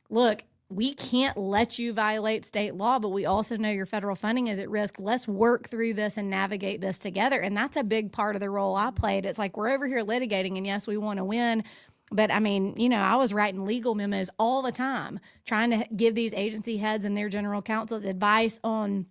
look, we can't let you violate state law, but we also know your federal funding is at risk. Let's work through this and navigate this together. And that's a big part of the role I played. It's like we're over here litigating, and yes, we want to win. But I mean, you know, I was writing legal memos all the time, trying to give these agency heads and their general counsels advice on,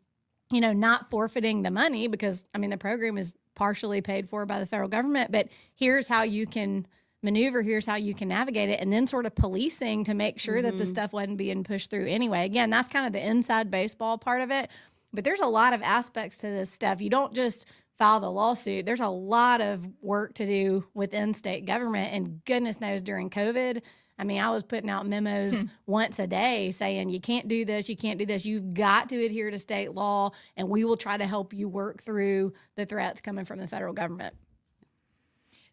you know, not forfeiting the money because, I mean, the program is partially paid for by the federal government, but here's how you can maneuver, here's how you can navigate it, and then sort of policing to make sure that the stuff wasn't being pushed through anyway. Again, that's kind of the inside baseball part of it, but there's a lot of aspects to this stuff. You don't just file the lawsuit. There's a lot of work to do within state government, and goodness knows during COVID, I mean, I was putting out memos once a day saying, you can't do this, you can't do this. You've got to adhere to state law, and we will try to help you work through the threats coming from the federal government.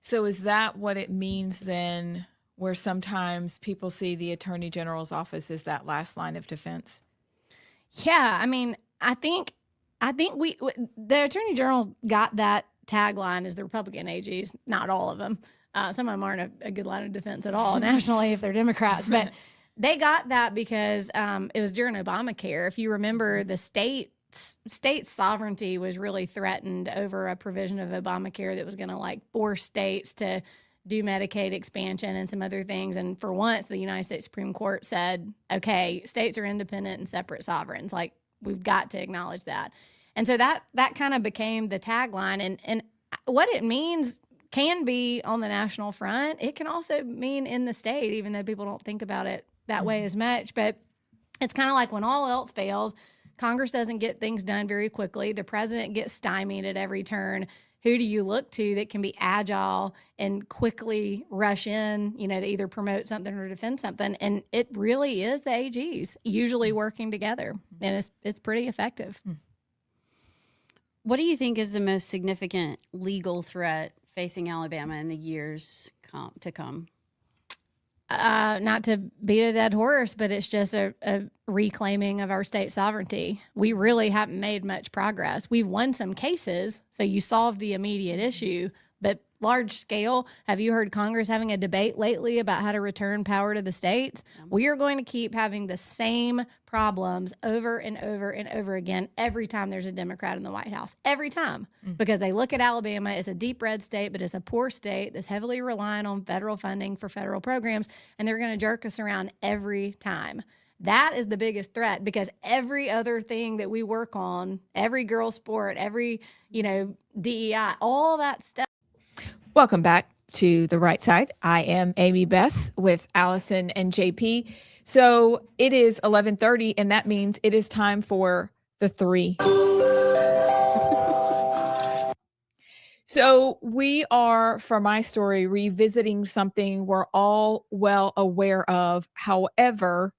So is that what it means then, where sometimes people see the Attorney General's office as that last line of defense? Yeah, I mean, I think the Attorney General got that tagline as the Republican AGs, not all of them. Some of them aren't a good line of defense at all nationally if they're Democrats, but they got that because it was during Obamacare. If you remember, the state sovereignty was really threatened over a provision of Obamacare that was going to like force states to do Medicaid expansion and some other things. And for once, the United States Supreme Court said, okay, states are independent and separate sovereigns. Like, we've got to acknowledge that. And so that kind of became the tagline. And what it means can be on the national front. It can also mean in the state, even though people don't think about it that way as much. But it's kind of like when all else fails, Congress doesn't get things done very quickly. The president gets stymied at every turn. Who do you look to that can be it's and quickly rush in, to either promote something or defend something? And it really is the AGs usually working together, and it's pretty effective. What do you think is the most significant legal threat facing Alabama in the years to come? Not to beat a dead horse, but it's just a reclaiming of our state sovereignty. We really haven't made much progress. We've won some cases, so you solve the immediate issue, but large scale, have you heard Congress having a debate lately about how to return power to the states? We are going to keep having the same problems over and over and over again every time there's a Democrat in the White House. Every time. Because they look at Alabama as a deep red state, but it's a poor state that's heavily reliant on federal funding for federal programs, and they're going to jerk us around every time. That is the biggest threat, because every other thing that we work on, every girl sport, every, DEI, all that stuff. Welcome back to the Right Side. I am Amy Beth with Allison and JP. So it is 11:30, and that means it is time for the three. So we are, for my story, revisiting something we're all well aware of. However,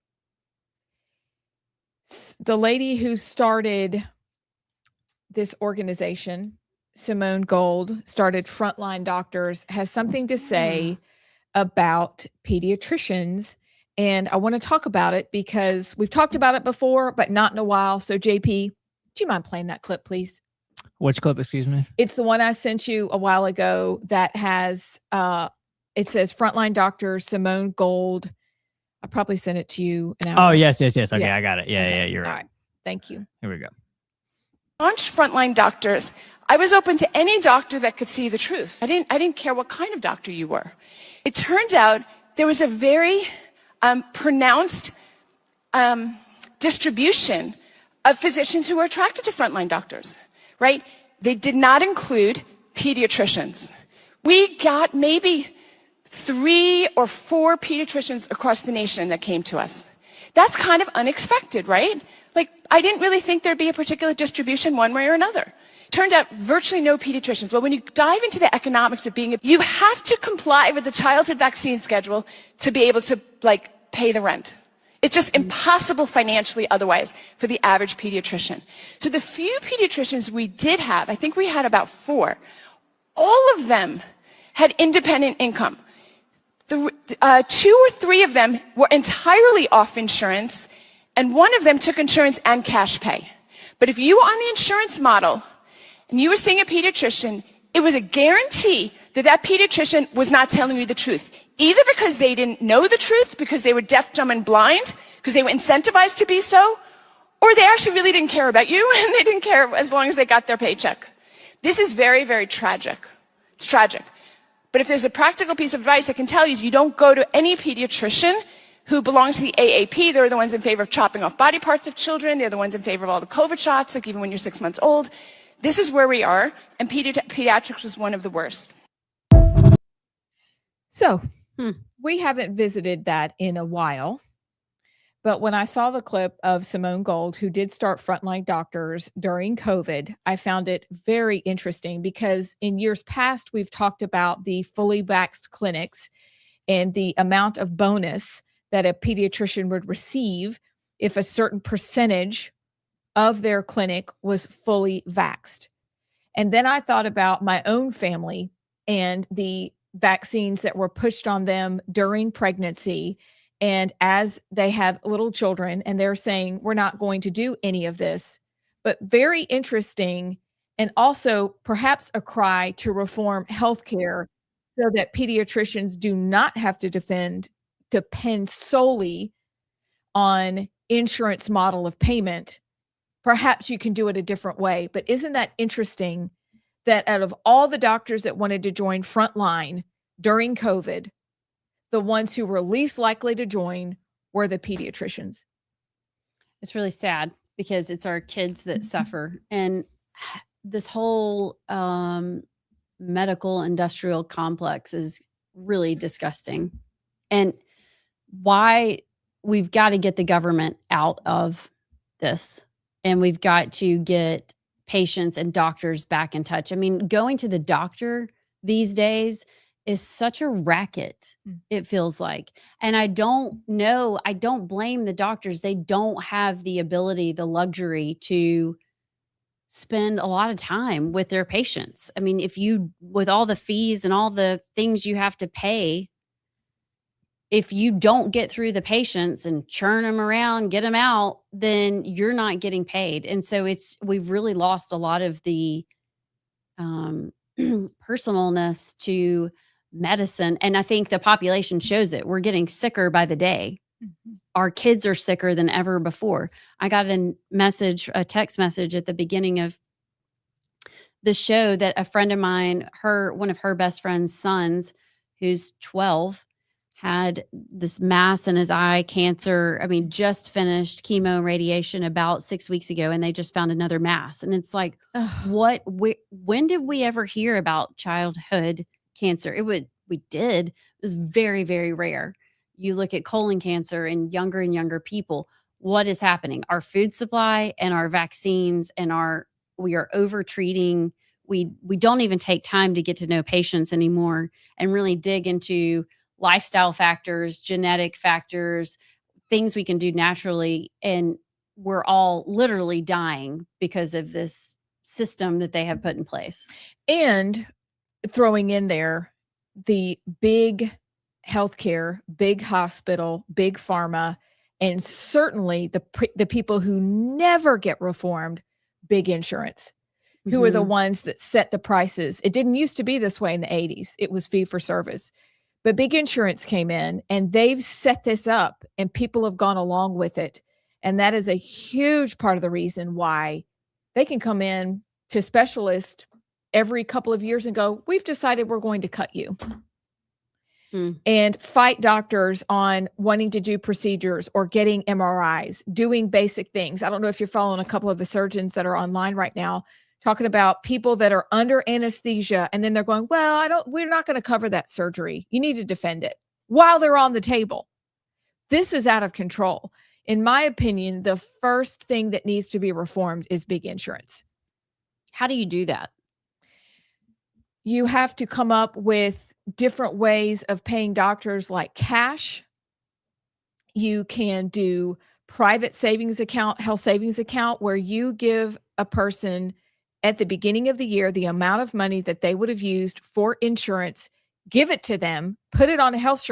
the lady who started this organization, Simone Gold, started Frontline Doctors, has something to say about pediatricians. And I want to talk about it because we've talked about it before, but not in a while. So JP, do you mind playing that clip, please? Which clip, excuse me? It's the one I sent you a while ago that has, it says Frontline Doctors, Simone Gold. I probably sent it to you an hour. Oh, yes. Okay, Yeah. I got it. Yeah, you're right. All right. Thank you. Here we go. Launched Frontline Doctors, I was open to any doctor that could see the truth. I didn't care what kind of doctor you were. It turned out there was a very pronounced distribution of physicians who were attracted to Frontline Doctors, right? They did not include pediatricians. We got maybe 3 or 4 pediatricians across the nation that came to us. That's kind of unexpected, right? Like, I didn't really think there'd be a particular distribution one way or another. Turned out virtually no pediatricians. Well, when you dive into the economics of you have to comply with the childhood vaccine schedule to be able to, pay the rent. It's just impossible financially otherwise for the average pediatrician. So the few pediatricians we did have, I think we had about 4, all of them had independent income. 2 or 3 of them were entirely off insurance, and 1 of them took insurance and cash pay. But if you were on the insurance model and you were seeing a pediatrician, it was a guarantee that that pediatrician was not telling you the truth, either because they didn't know the truth, because they were deaf, dumb, and blind, because they were incentivized to be so, or they actually really didn't care about you, and they didn't care as long as they got their paycheck. This is very, very tragic. It's tragic. But if there's a practical piece of advice I can tell you is you don't go to any pediatrician who belongs to the AAP. They're the ones in favor of chopping off body parts of children. They're the ones in favor of all the COVID shots, even when you're 6 months old. This is where we are, and pediatrics was one of the worst. So we haven't visited that in a while. But when I saw the clip of Simone Gold, who did start Frontline Doctors during COVID, I found it very interesting because in years past, we've talked about the fully vaxxed clinics and the amount of bonus that a pediatrician would receive if a certain percentage of their clinic was fully vaxxed. And then I thought about my own family and the vaccines that were pushed on them during pregnancy. And as they have little children and they're saying, we're not going to do any of this, but very interesting. And also perhaps a cry to reform healthcare so that pediatricians do not have to depend solely on insurance model of payment. Perhaps you can do it a different way, but isn't that interesting that out of all the doctors that wanted to join Frontline during COVID, the ones who were least likely to join were the pediatricians? It's really sad. because it's our kids that suffer. And this whole medical industrial complex is really disgusting. And why we've got to get the government out of this, and we've got to get patients and doctors back in touch. I mean, going to the doctor these days is such a racket, it feels like. And I don't blame the doctors. They don't have the ability, the luxury to spend a lot of time with their patients. I mean, with all the fees and all the things you have to pay, if you don't get through the patients and churn them around, get them out, then you're not getting paid. And so we've really lost a lot of the personalness to medicine. And I think the population shows it. We're getting sicker by the day. Our kids are sicker than ever before. I got a text message at the beginning of the show that a friend of mine, one of her best friend's sons, who's 12, had this mass in his eye, cancer. I mean, just finished chemo and radiation about 6 weeks ago, and they just found another mass. And it's like, when did we ever hear about childhood cancer? We did. It was very, very rare. You look at colon cancer in and younger people. What is happening? Our food supply and our vaccines we are over treating. We don't even take time to get to know patients anymore and really dig into lifestyle factors, genetic factors, things we can do naturally. And we're all literally dying because of this system that they have put in place. And throwing in there the big healthcare, big hospital, big pharma, and certainly the people who never get reformed, big insurance, who are the ones that set the prices. It didn't used to be this way in the 80s. It was fee for service. But big insurance came in and they've set this up and people have gone along with it. And that is a huge part of the reason why they can come in to specialists every couple of years and go, we've decided we're going to cut you. And fight doctors on wanting to do procedures or getting MRIs, doing basic things. I don't know if you're following a couple of the surgeons that are online right now talking about people that are under anesthesia. And then they're going, well, we're not going to cover that surgery. You need to defend it while they're on the table. This is out of control. In my opinion, the first thing that needs to be reformed is big insurance. How do you do that? You have to come up with different ways of paying doctors, like cash. You can do private savings account, health savings account, where you give a person at the beginning of the year the amount of money that they would have used for insurance, give it to them, put it on a health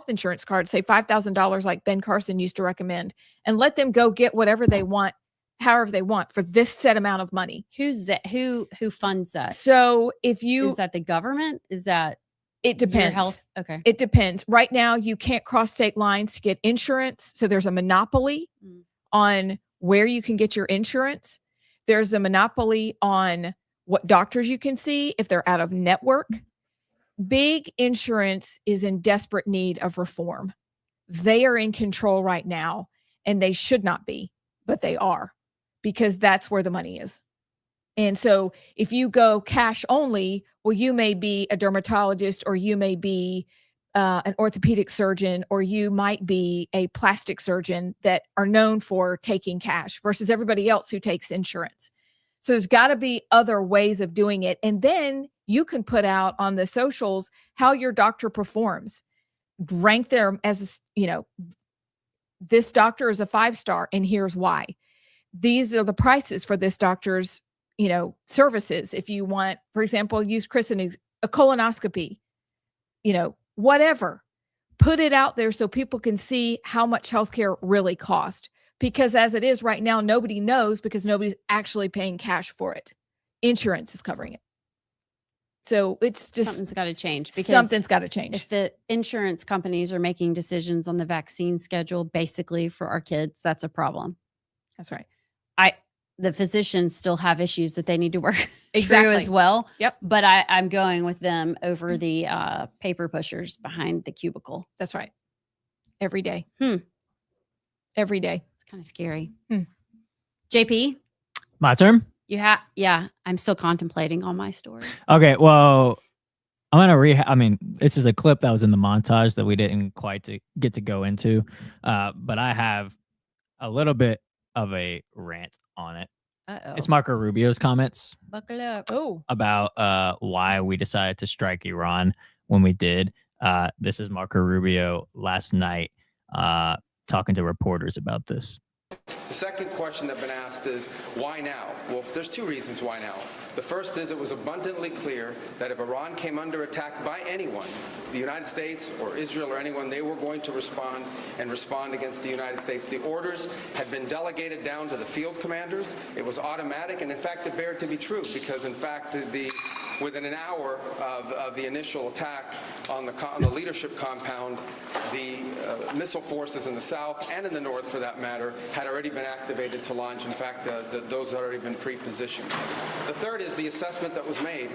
insurance card, say $5,000 like Ben Carson used to recommend, and let them go get whatever they want, however they want, for this set amount of money. Who's that? Who funds that? So is that the government? Is that it depends. Your health? Okay. It depends. Right now, you can't cross state lines to get insurance. So there's a monopoly on where you can get your insurance. There's a monopoly on what doctors you can see if they're out of network. Big insurance is in desperate need of reform. They are in control right now, and they should not be, but they are, because that's where the money is. And so if you go cash only, well, you may be a dermatologist, or you may be an orthopedic surgeon, or you might be a plastic surgeon that are known for taking cash versus everybody else who takes insurance. So there's got to be other ways of doing it. And then you can put out on the socials how your doctor performs. Rank them as, this doctor is a 5-star, and here's why. These are the prices for this doctor's services. If you want, for example, use Chris in a colonoscopy, whatever, put it out there so people can see how much healthcare really costs. Because as it is right now, nobody knows, because nobody's actually paying cash for it. Insurance is covering it. So it's just something's got to change. Because something's got to change. If the insurance companies are making decisions on the vaccine schedule, basically for our kids, that's a problem. That's right. The physicians still have issues that they need to work through Exactly. as well. Yep. But I'm going with them over the paper pushers behind the cubicle. That's right. Every day. Every day. It's kind of scary. JP, My turn. Yeah, I'm still contemplating on my story. Okay, well, I'm gonna I mean, this is a clip that was in the montage that we didn't quite get to go into, but I have a little bit of a rant on it. It's Marco Rubio's comments. Buckle up. Oh, About why we decided to strike Iran when we did. This is Marco Rubio last night talking to reporters about this. The second question that's been asked is, why now? Well, there's two reasons why now. The first is it was abundantly clear that if Iran came under attack by anyone, the United States or Israel or anyone, they were going to respond against the United States. The orders had been delegated down to the field commanders. It was automatic, and in fact, it bared to be true because, in fact, within an hour of the initial attack on the leadership compound, the missile forces in the south and in the north, for that matter, had already been activated to launch. In fact, those had already been pre-positioned. The third is the assessment that was made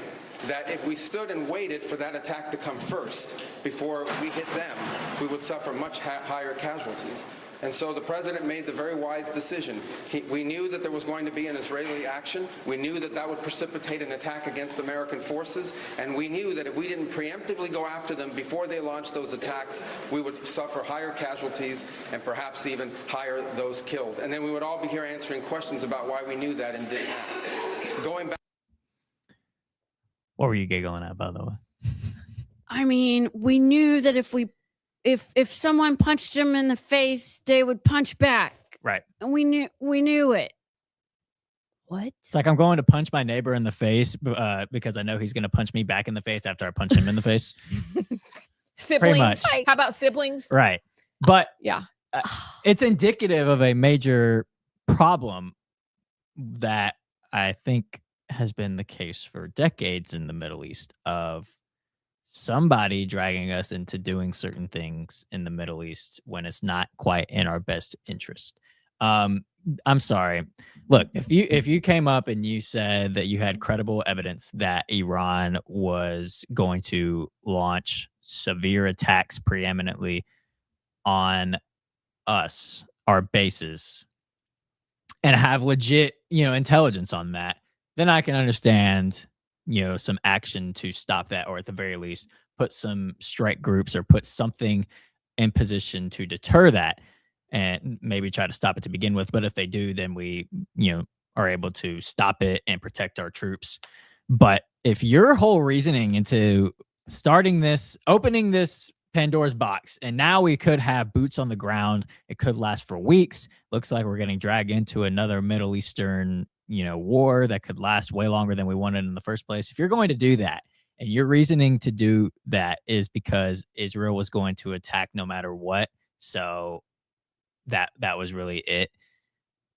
that if we stood and waited for that attack to come first before we hit them, we would suffer much higher casualties. And so the president made the very wise decision. We knew that there was going to be an Israeli action. We knew that that would precipitate an attack against American forces. And we knew that if we didn't preemptively go after them before they launched those attacks, we would suffer higher casualties and perhaps even higher those killed. And then we would all be here answering questions about why we knew that and didn't act. Going back. What were you giggling at, by the way? I mean, we knew that if someone punched them in the face, they would punch back. Right. And we knew it. What? It's like I'm going to punch my neighbor in the face because I know he's going to punch me back in the face after I punch him in the face. Siblings. much. How about siblings? Right. But Yeah. it's indicative of a major problem that I think has been the case for decades in the Middle East of somebody dragging us into doing certain things in the Middle East when it's not quite in our best interest. I'm sorry. Look, if you came up and you said that you had credible evidence that Iran was going to launch severe attacks preeminently on us, our bases, and have legit, intelligence on that, then I can understand, some action to stop that, or at the very least, put some strike groups or put something in position to deter that and maybe try to stop it to begin with. But if they do, then we, are able to stop it and protect our troops. But if your whole reasoning into opening this Pandora's box, and now we could have boots on the ground, it could last for weeks. Looks like we're getting dragged into another Middle Eastern war that could last way longer than we wanted in the first place. If you're going to do that, and your reasoning to do that is because Israel was going to attack no matter what, so that was really it,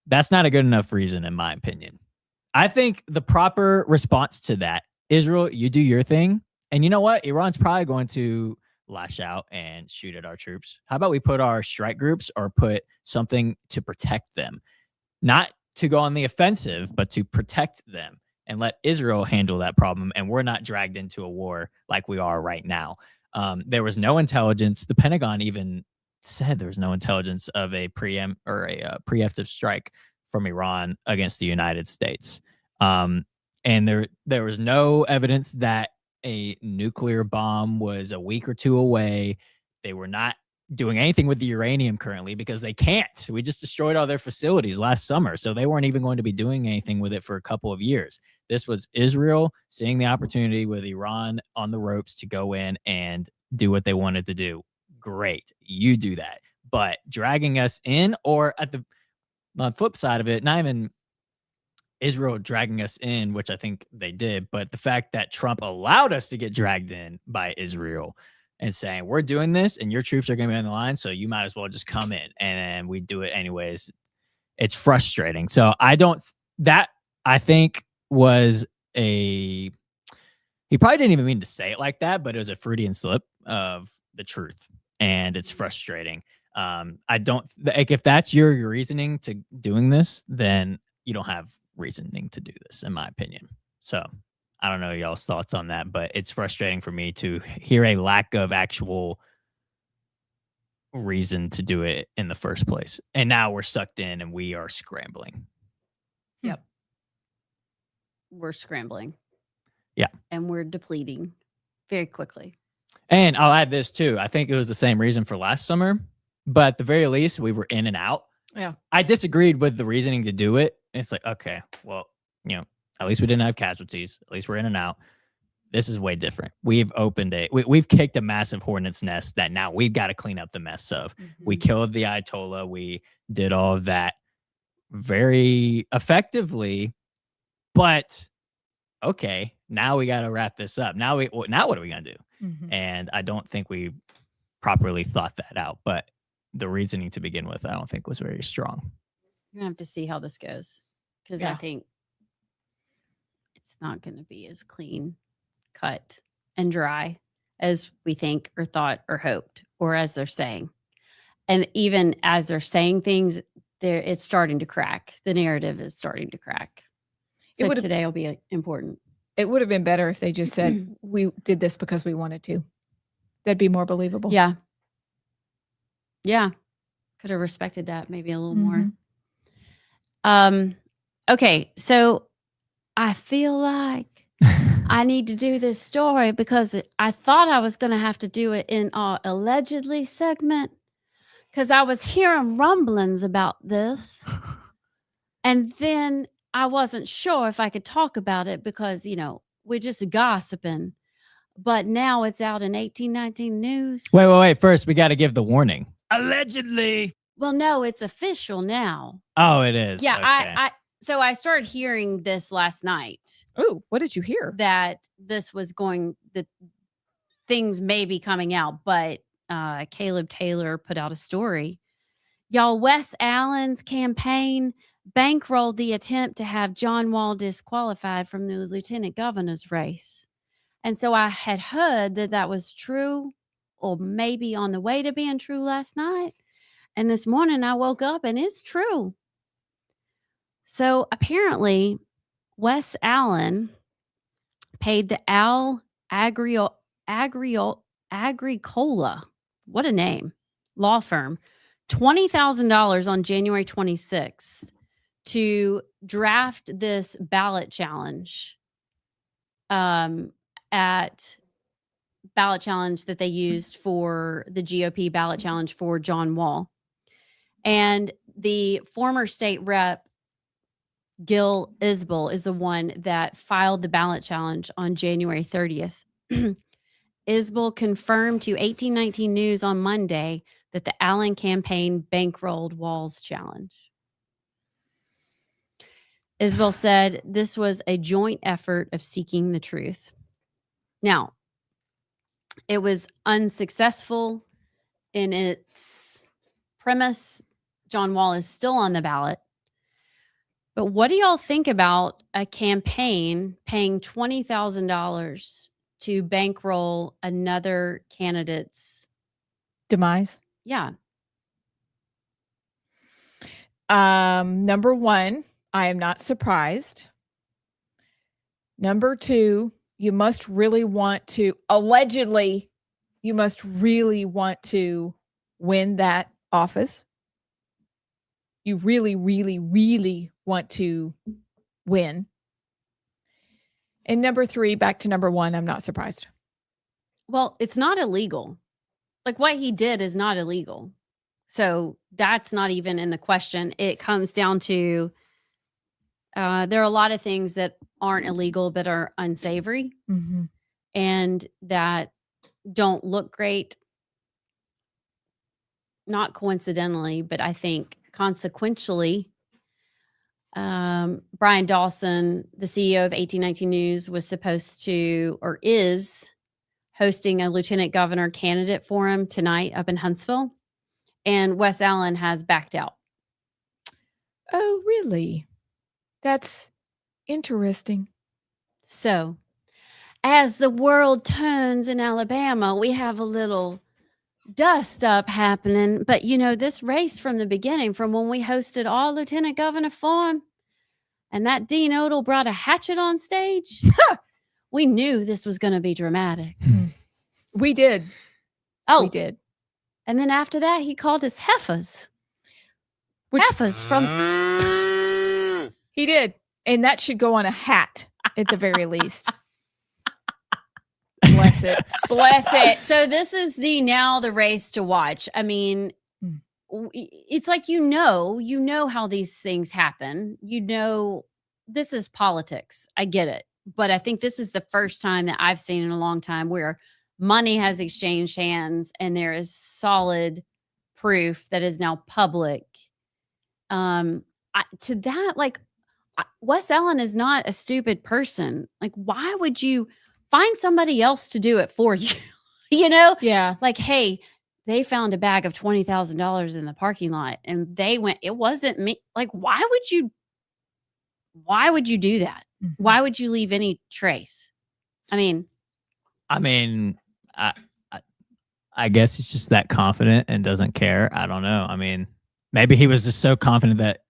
that's not a good enough reason, in my opinion. I think the proper response to that, Israel, you do your thing, and you know what? Iran's probably going to lash out and shoot at our troops. How about we put our strike groups or put something to protect them? Not to go on the offensive, but to protect them and let Israel handle that problem. And we're not dragged into a war like we are right now. There was no intelligence. The Pentagon even said there was no intelligence of a preemptive strike from Iran against the United States. And there was no evidence that a nuclear bomb was a week or two away. They were not doing anything with the uranium currently because they can't. We just destroyed all their facilities last summer, so they weren't even going to be doing anything with it for a couple of years. This was Israel seeing the opportunity with Iran on the ropes to go in and do what they wanted to do. Great, you do that. But dragging us in, or on the flip side of it, not even Israel dragging us in, which I think they did, but the fact that Trump allowed us to get dragged in by Israel and saying, we're doing this and your troops are going to be on the line, so you might as well just come in, and we do it anyways. It's frustrating. So I think was he probably didn't even mean to say it like that, but it was a Freudian slip of the truth, and it's frustrating. I don't like, if that's your reasoning to doing this, then you don't have reasoning to do this, in my opinion. So I don't know y'all's thoughts on that, but it's frustrating for me to hear a lack of actual reason to do it in the first place. And now we're sucked in and we are scrambling. Yep. We're scrambling. Yeah. And we're depleting very quickly. And I'll add this too. I think it was the same reason for last summer, but at the very least, we were in and out. Yeah. I disagreed with the reasoning to do it. It's like, okay, well, at least we didn't have casualties. At least we're in and out. This is way different. We've opened we've kicked a massive hornet's nest that now we've got to clean up the mess of. We killed the Ayatollah. We did all of that very effectively, but okay, now we got to wrap this up. Now what are we going to do? And I don't think we properly thought that out, but the reasoning to begin with, I don't think was very strong. You're going to have to see how this goes, because I think it's not going to be as clean cut and dry as we think or thought or hoped, or as they're saying. And even as they're saying things, it's starting to crack. The narrative is starting to crack. So today will be important. It would have been better if they just said, we did this because we wanted to. That'd be more believable. Yeah. Yeah. Could have respected that maybe a little more. Okay. So I feel like I need to do this story because I thought I was going to have to do it in our allegedly segment, because I was hearing rumblings about this. And then I wasn't sure if I could talk about it because, we're just gossiping. But now it's out in 1819 News. Wait. First, we got to give the warning. Allegedly. Well, no, it's official now. Oh, it is. Yeah, okay. So I started hearing this last night. Oh, what did you hear? That this was that things may be coming out, but Caleb Taylor put out a story. Y'all, Wes Allen's campaign bankrolled the attempt to have John Wall disqualified from the lieutenant governor's race. And so I had heard that was true, or maybe on the way to being true last night. And this morning I woke up and it's true. So apparently Wes Allen paid the Agricola, what a name, law firm, $20,000 on January 26th to draft this ballot challenge that they used for the GOP ballot challenge for John Wall. And the former state rep, Gil Isbell, is the one that filed the ballot challenge on January 30th. Isbell confirmed to 1819 News on Monday that the Allen campaign bankrolled Wall's challenge. Isbell said this was a joint effort of seeking the truth. Now, it was unsuccessful in its premise. John Wall is still on the ballot. But what do y'all think about a campaign paying $20,000 to bankroll another candidate's demise? Yeah. Number one, I am not surprised. Number two, you must really want to, allegedly, you must really want to win that office. You really, really, really want to win. And number three, back to number one, I'm not surprised. Well, it's not illegal. Like, what he did is not illegal. So that's not even in the question. It comes down to there are a lot of things that aren't illegal but are unsavory and that don't look great. Not coincidentally, but I think consequentially. Brian Dawson, the CEO of 1819 News, was supposed to, or is, hosting a lieutenant governor candidate forum tonight up in Huntsville. And Wes Allen has backed out. Oh, really? That's interesting. So, as the world turns in Alabama, we have a little dust up happening. But, this race from the beginning, from when we hosted all lieutenant governor forum, and that Dean Odle brought a hatchet on stage, we knew this was going to be dramatic. We did. Oh, we did. And then after that, he called us heifers. Heifers from He did. And that should go on a hat at the very least. Bless it. Bless it. So this is the race to watch. I mean, it's like, you know how these things happen. You know, this is politics. I get it. But I think this is the first time that I've seen in a long time where money has exchanged hands and there is solid proof that is now public. To that, like, Wes Allen is not a stupid person. Like, why would you find somebody else to do it for you? You know? Yeah. Like, hey, they found a bag of $20,000 in the parking lot and they went, it wasn't me. Like, why would you do that? Mm-hmm. Why would you leave any trace? I mean, I guess he's just that confident and doesn't care. I don't know. I mean, maybe he was just so confident that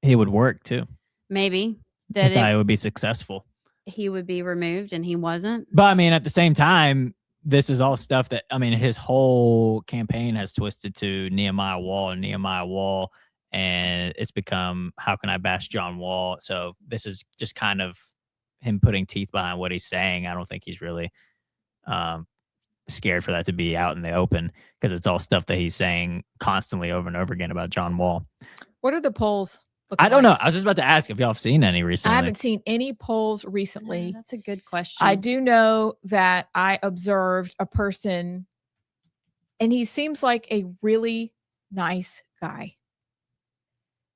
he would work too. maybe that it would be successful. He would be removed and he wasn't. But I mean, at the same time, this is all stuff that, I mean, his whole campaign has twisted to Nehemiah Wall, and it's become, how can I bash John Wall? So this is just kind of him putting teeth behind what he's saying. I don't think he's really scared for that to be out in the open, because it's all stuff that he's saying constantly over and over again about John Wall. What are the polls? I don't know. I was just about to ask if y'all have seen any recently. I haven't seen any polls recently. That's a good question. I do know that I observed a person, and he seems like a really nice guy.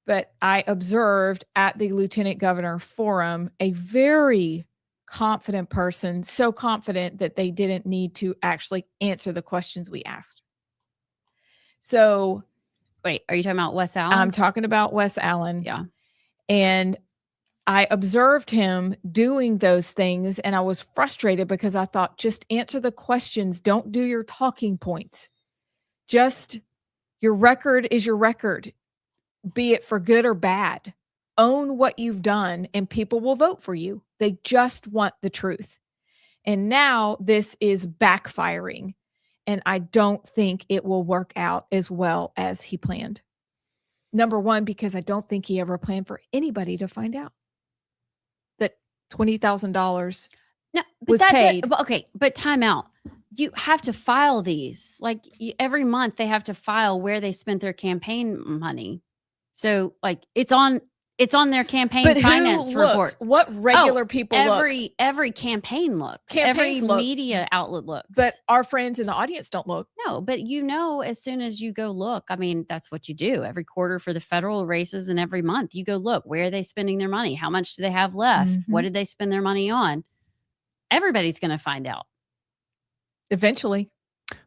But I observed at the Lieutenant Governor Forum a very confident person, so confident that they didn't need to actually answer the questions we asked. So, wait, are you talking about Wes Allen? I'm talking about Wes Allen. Yeah. And I observed him doing those things, and I was frustrated because I thought, just answer the questions. Don't do your talking points. Just, your record is your record, be it for good or bad. Own what you've done, and people will vote for you. They just want the truth. And now this is backfiring, and I don't think it will work out as well as he planned. Number one, because I don't think he ever planned for anybody to find out that $20,000 was paid. Okay, but time out. You have to file these. Like, every month they have to file where they spent their campaign money. So, like, it's on their campaign finance report. What regular people look? Every campaign looks. Campaigns every look. Media outlet looks. But our friends in the audience don't look. No, but as soon as you go look, I mean, that's what you do every quarter for the federal races, and every month you go look, where are they spending their money? How much do they have left? Mm-hmm. What did they spend their money on? Everybody's going to find out. Eventually.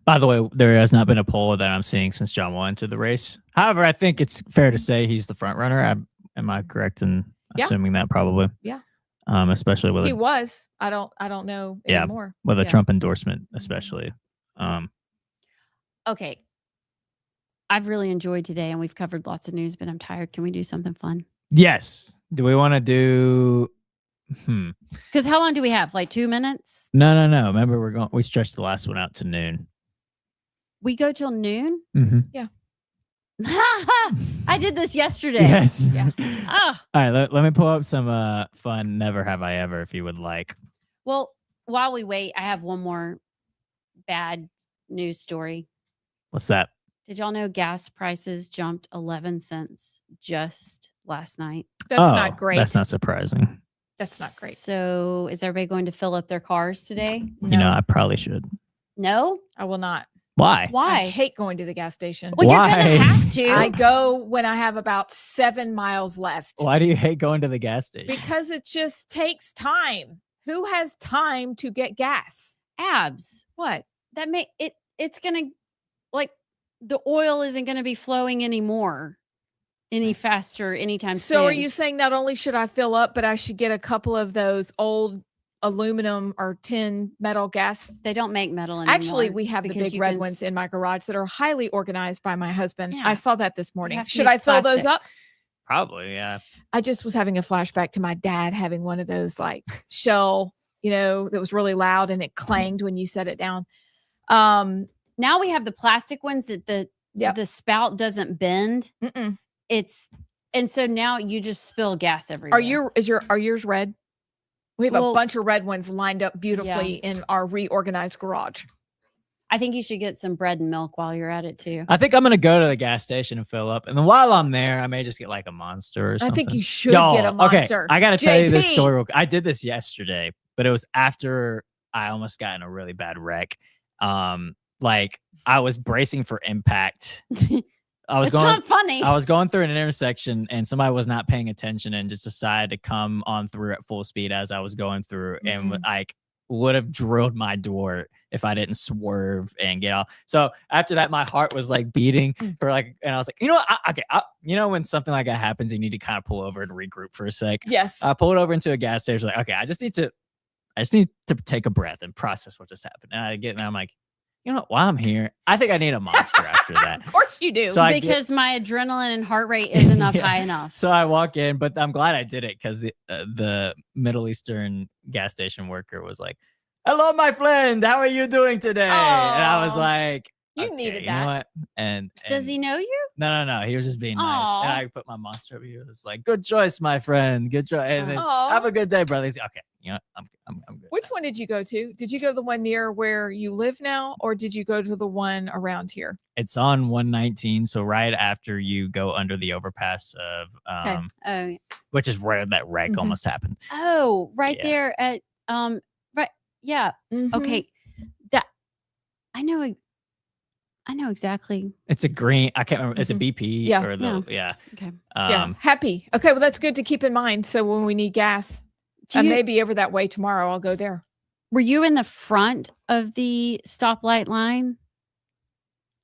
By the way, there has not been a poll that I'm seeing since John Wall entered the race. However, I think it's fair to say he's the front runner. Am I correct in assuming that? Probably. Yeah. Especially with he was. I don't know anymore. With a Trump endorsement, especially. Okay. I've really enjoyed today, and we've covered lots of news, but I'm tired. Can we do something fun? Yes. Do we want to do? Because how long do we have? Like 2 minutes? No. Remember, we stretched the last one out to noon. We go till noon? Mm-hmm. Yeah. I did this yesterday. Yes. Yeah. All right. Let me pull up some fun Never Have I Ever, if you would like. Well, while we wait, I have one more bad news story. What's that? Did y'all know gas prices jumped 11 cents just last night? That's not great. That's not surprising. That's not great. So is everybody going to fill up their cars today? No. You know, I probably should. No? I will not. Why? I hate going to the gas station. Well, you're going to have to. I go when I have about 7 miles left. Why do you hate going to the gas station? Because it just takes time. Who has time to get gas? Abs. What? That it's going to, like, the oil isn't going to be flowing anymore any faster anytime soon. So are you saying not only should I fill up, but I should get a couple of those old aluminum or tin metal gas? They don't make metal anymore. Actually, we have the big red ones in my garage that are highly organized by my husband. Yeah. I saw that this morning. Should I fill those up? Probably, yeah. I just was having a flashback to my dad having one of those, like, shell, that was really loud and it clanged when you set it down. Now we have the plastic ones that the spout doesn't bend. Mm-mm. It's And so now you just spill gas everywhere. Are yours red? We have a Well, bunch of red ones lined up beautifully in our reorganized garage. I think you should get some bread and milk while you're at it too. I think I'm gonna go to the gas station and fill up, and then while I'm there, I may just get like a Monster or something. I think you should get a Monster. Okay, I gotta tell you this JP. story. I did this yesterday, but it was after I almost got in a really bad wreck. Like I was bracing for impact. It's not funny. I was going through an intersection and somebody was not paying attention and just decided to come on through at full speed as I was going through and like would have drilled my door if I didn't swerve and get off. So after that, my heart was like beating for like, and I was like, you know what? You know, when something like that happens, you need to kind of pull over and regroup for a sec. Yes. I pulled over into a gas station. Like, okay, I just need to take a breath and process what just happened. And I get, and I'm like, you know what? While I'm here, I think I need a Monster after that. Of course you do. So because my adrenaline and heart rate isn't up high enough. So I walk in, but I'm glad I did it because the Middle Eastern gas station worker was like, "Hello, my friend. How are you doing today?" And I was like, "You needed you that." know what? And does he know you? No. He was just being nice. And I put my Monster over here. It was like, "Good choice, my friend. Good choice. And have a good day, brother." He's like, okay. You know, I'm good. Which one did you go to? Did you go to the one near where you live now, or did you go to the one around here? It's on 119, so right after you go under the overpass of which is where that wreck almost happened. Oh, right there at right. Yeah. Okay. That I know exactly. It's a green. I can't remember. It's a BP or the Okay. Happy. Okay, well that's good to keep in mind. So when we need gas, I may be over that way tomorrow. I'll go there. Were you in the front of the stoplight line?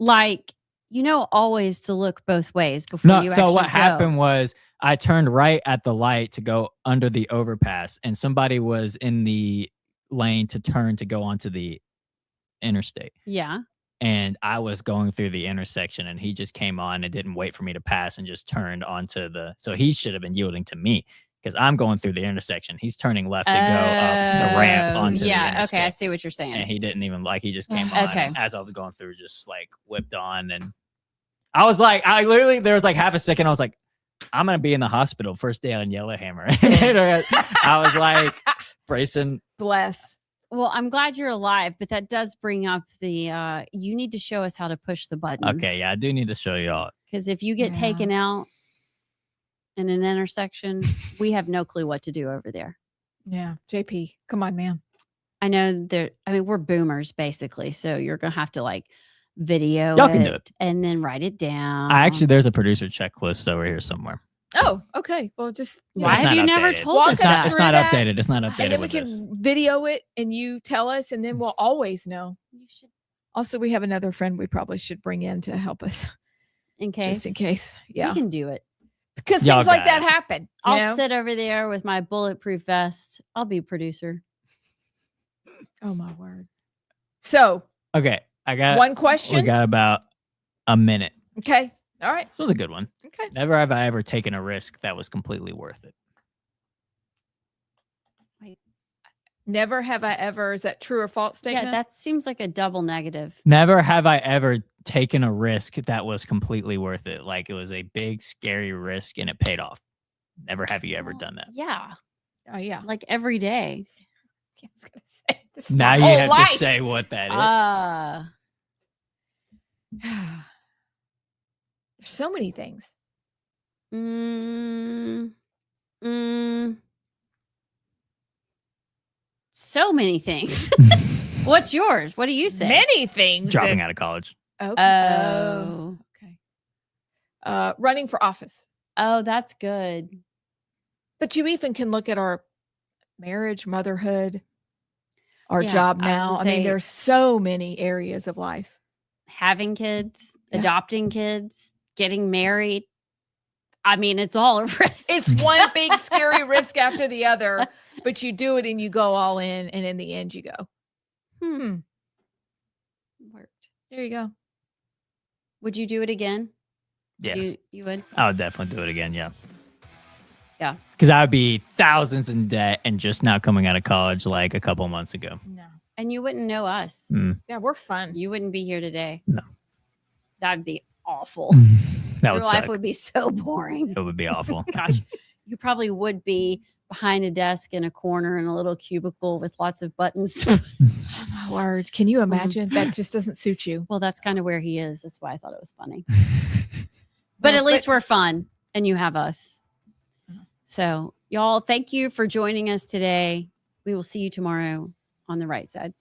Like, you know, always to look both ways before you actually So what go. happened was I turned right at the light to go under the overpass, and somebody was in the lane to turn to go onto the interstate. Yeah. And I was going through the intersection, and he just came on and didn't wait for me to pass and just turned onto so he should have been yielding to me. Because I'm going through the intersection. He's turning left to go up the ramp onto the interstate. Okay, I see what you're saying. And he didn't even he just came on. Okay. And as I was going through, just like whipped on. And I was like, there was like half a second. I was like, I'm going to be in the hospital first day on Yellowhammer. I was like bracing. Bless. Well, I'm glad you're alive, but that does bring up the, you need to show us how to push the buttons. Okay, yeah, I do need to show y'all. Because if you get taken out in an intersection, we have no clue what to do over there. Yeah. JP, come on, man. I know we're boomers basically. So you're going to have to like video Y'all can do it. And then write it down. There's a producer checklist over here somewhere. Oh, okay. Well, just why have you never told us that? It's not updated. It's not updated. And then we can video it and you tell us, and then we'll always know. You should. Also, we have another friend we probably should bring in to help us. In case. Just in case. Yeah. We can do it. Because things like that happen. I'll sit over there with my bulletproof vest. I'll be producer. Oh my word. So. Okay. I got one question. We got about a minute. Okay. All right. This was a good one. Okay. Never have I ever taken a risk that was completely worth it. Wait. Never have I ever. Is that true or false statement? Yeah, that seems like a double negative. Never have I ever taken a risk that was completely worth it. Like it was a big, scary risk and it paid off. Never have you ever done that. Yeah. Oh, yeah. Like every day. I was going to say this. Now you have to say what that is. There's so many things. So many things. What's yours? What do you say? Many things. Dropping out of college. Okay. Oh. Okay. Running for office. Oh, that's good. But you even can look at our marriage, motherhood, our job now. I mean, there's so many areas of life. Having kids, adopting kids, getting married. I mean, it's all a risk. It's one big scary risk after the other, but you do it and you go all in, and in the end you go, Worked. There you go. Would you do it again? Yes. You would? I would definitely do it again, yeah. Yeah. Because I would be thousands in debt and just now coming out of college like a couple months ago. No. And you wouldn't know us. Yeah, we're fun. You wouldn't be here today. No. That'd be awful. That Your would life suck. would be so boring. It would be awful. Gosh, you probably would be behind a desk in a corner in a little cubicle with lots of buttons. Oh, my word. Can you imagine? That just doesn't suit you. Well, that's kind of where he is. That's why I thought it was funny. But at least we're fun and you have us. So, y'all, thank you for joining us today. We will see you tomorrow on the right side.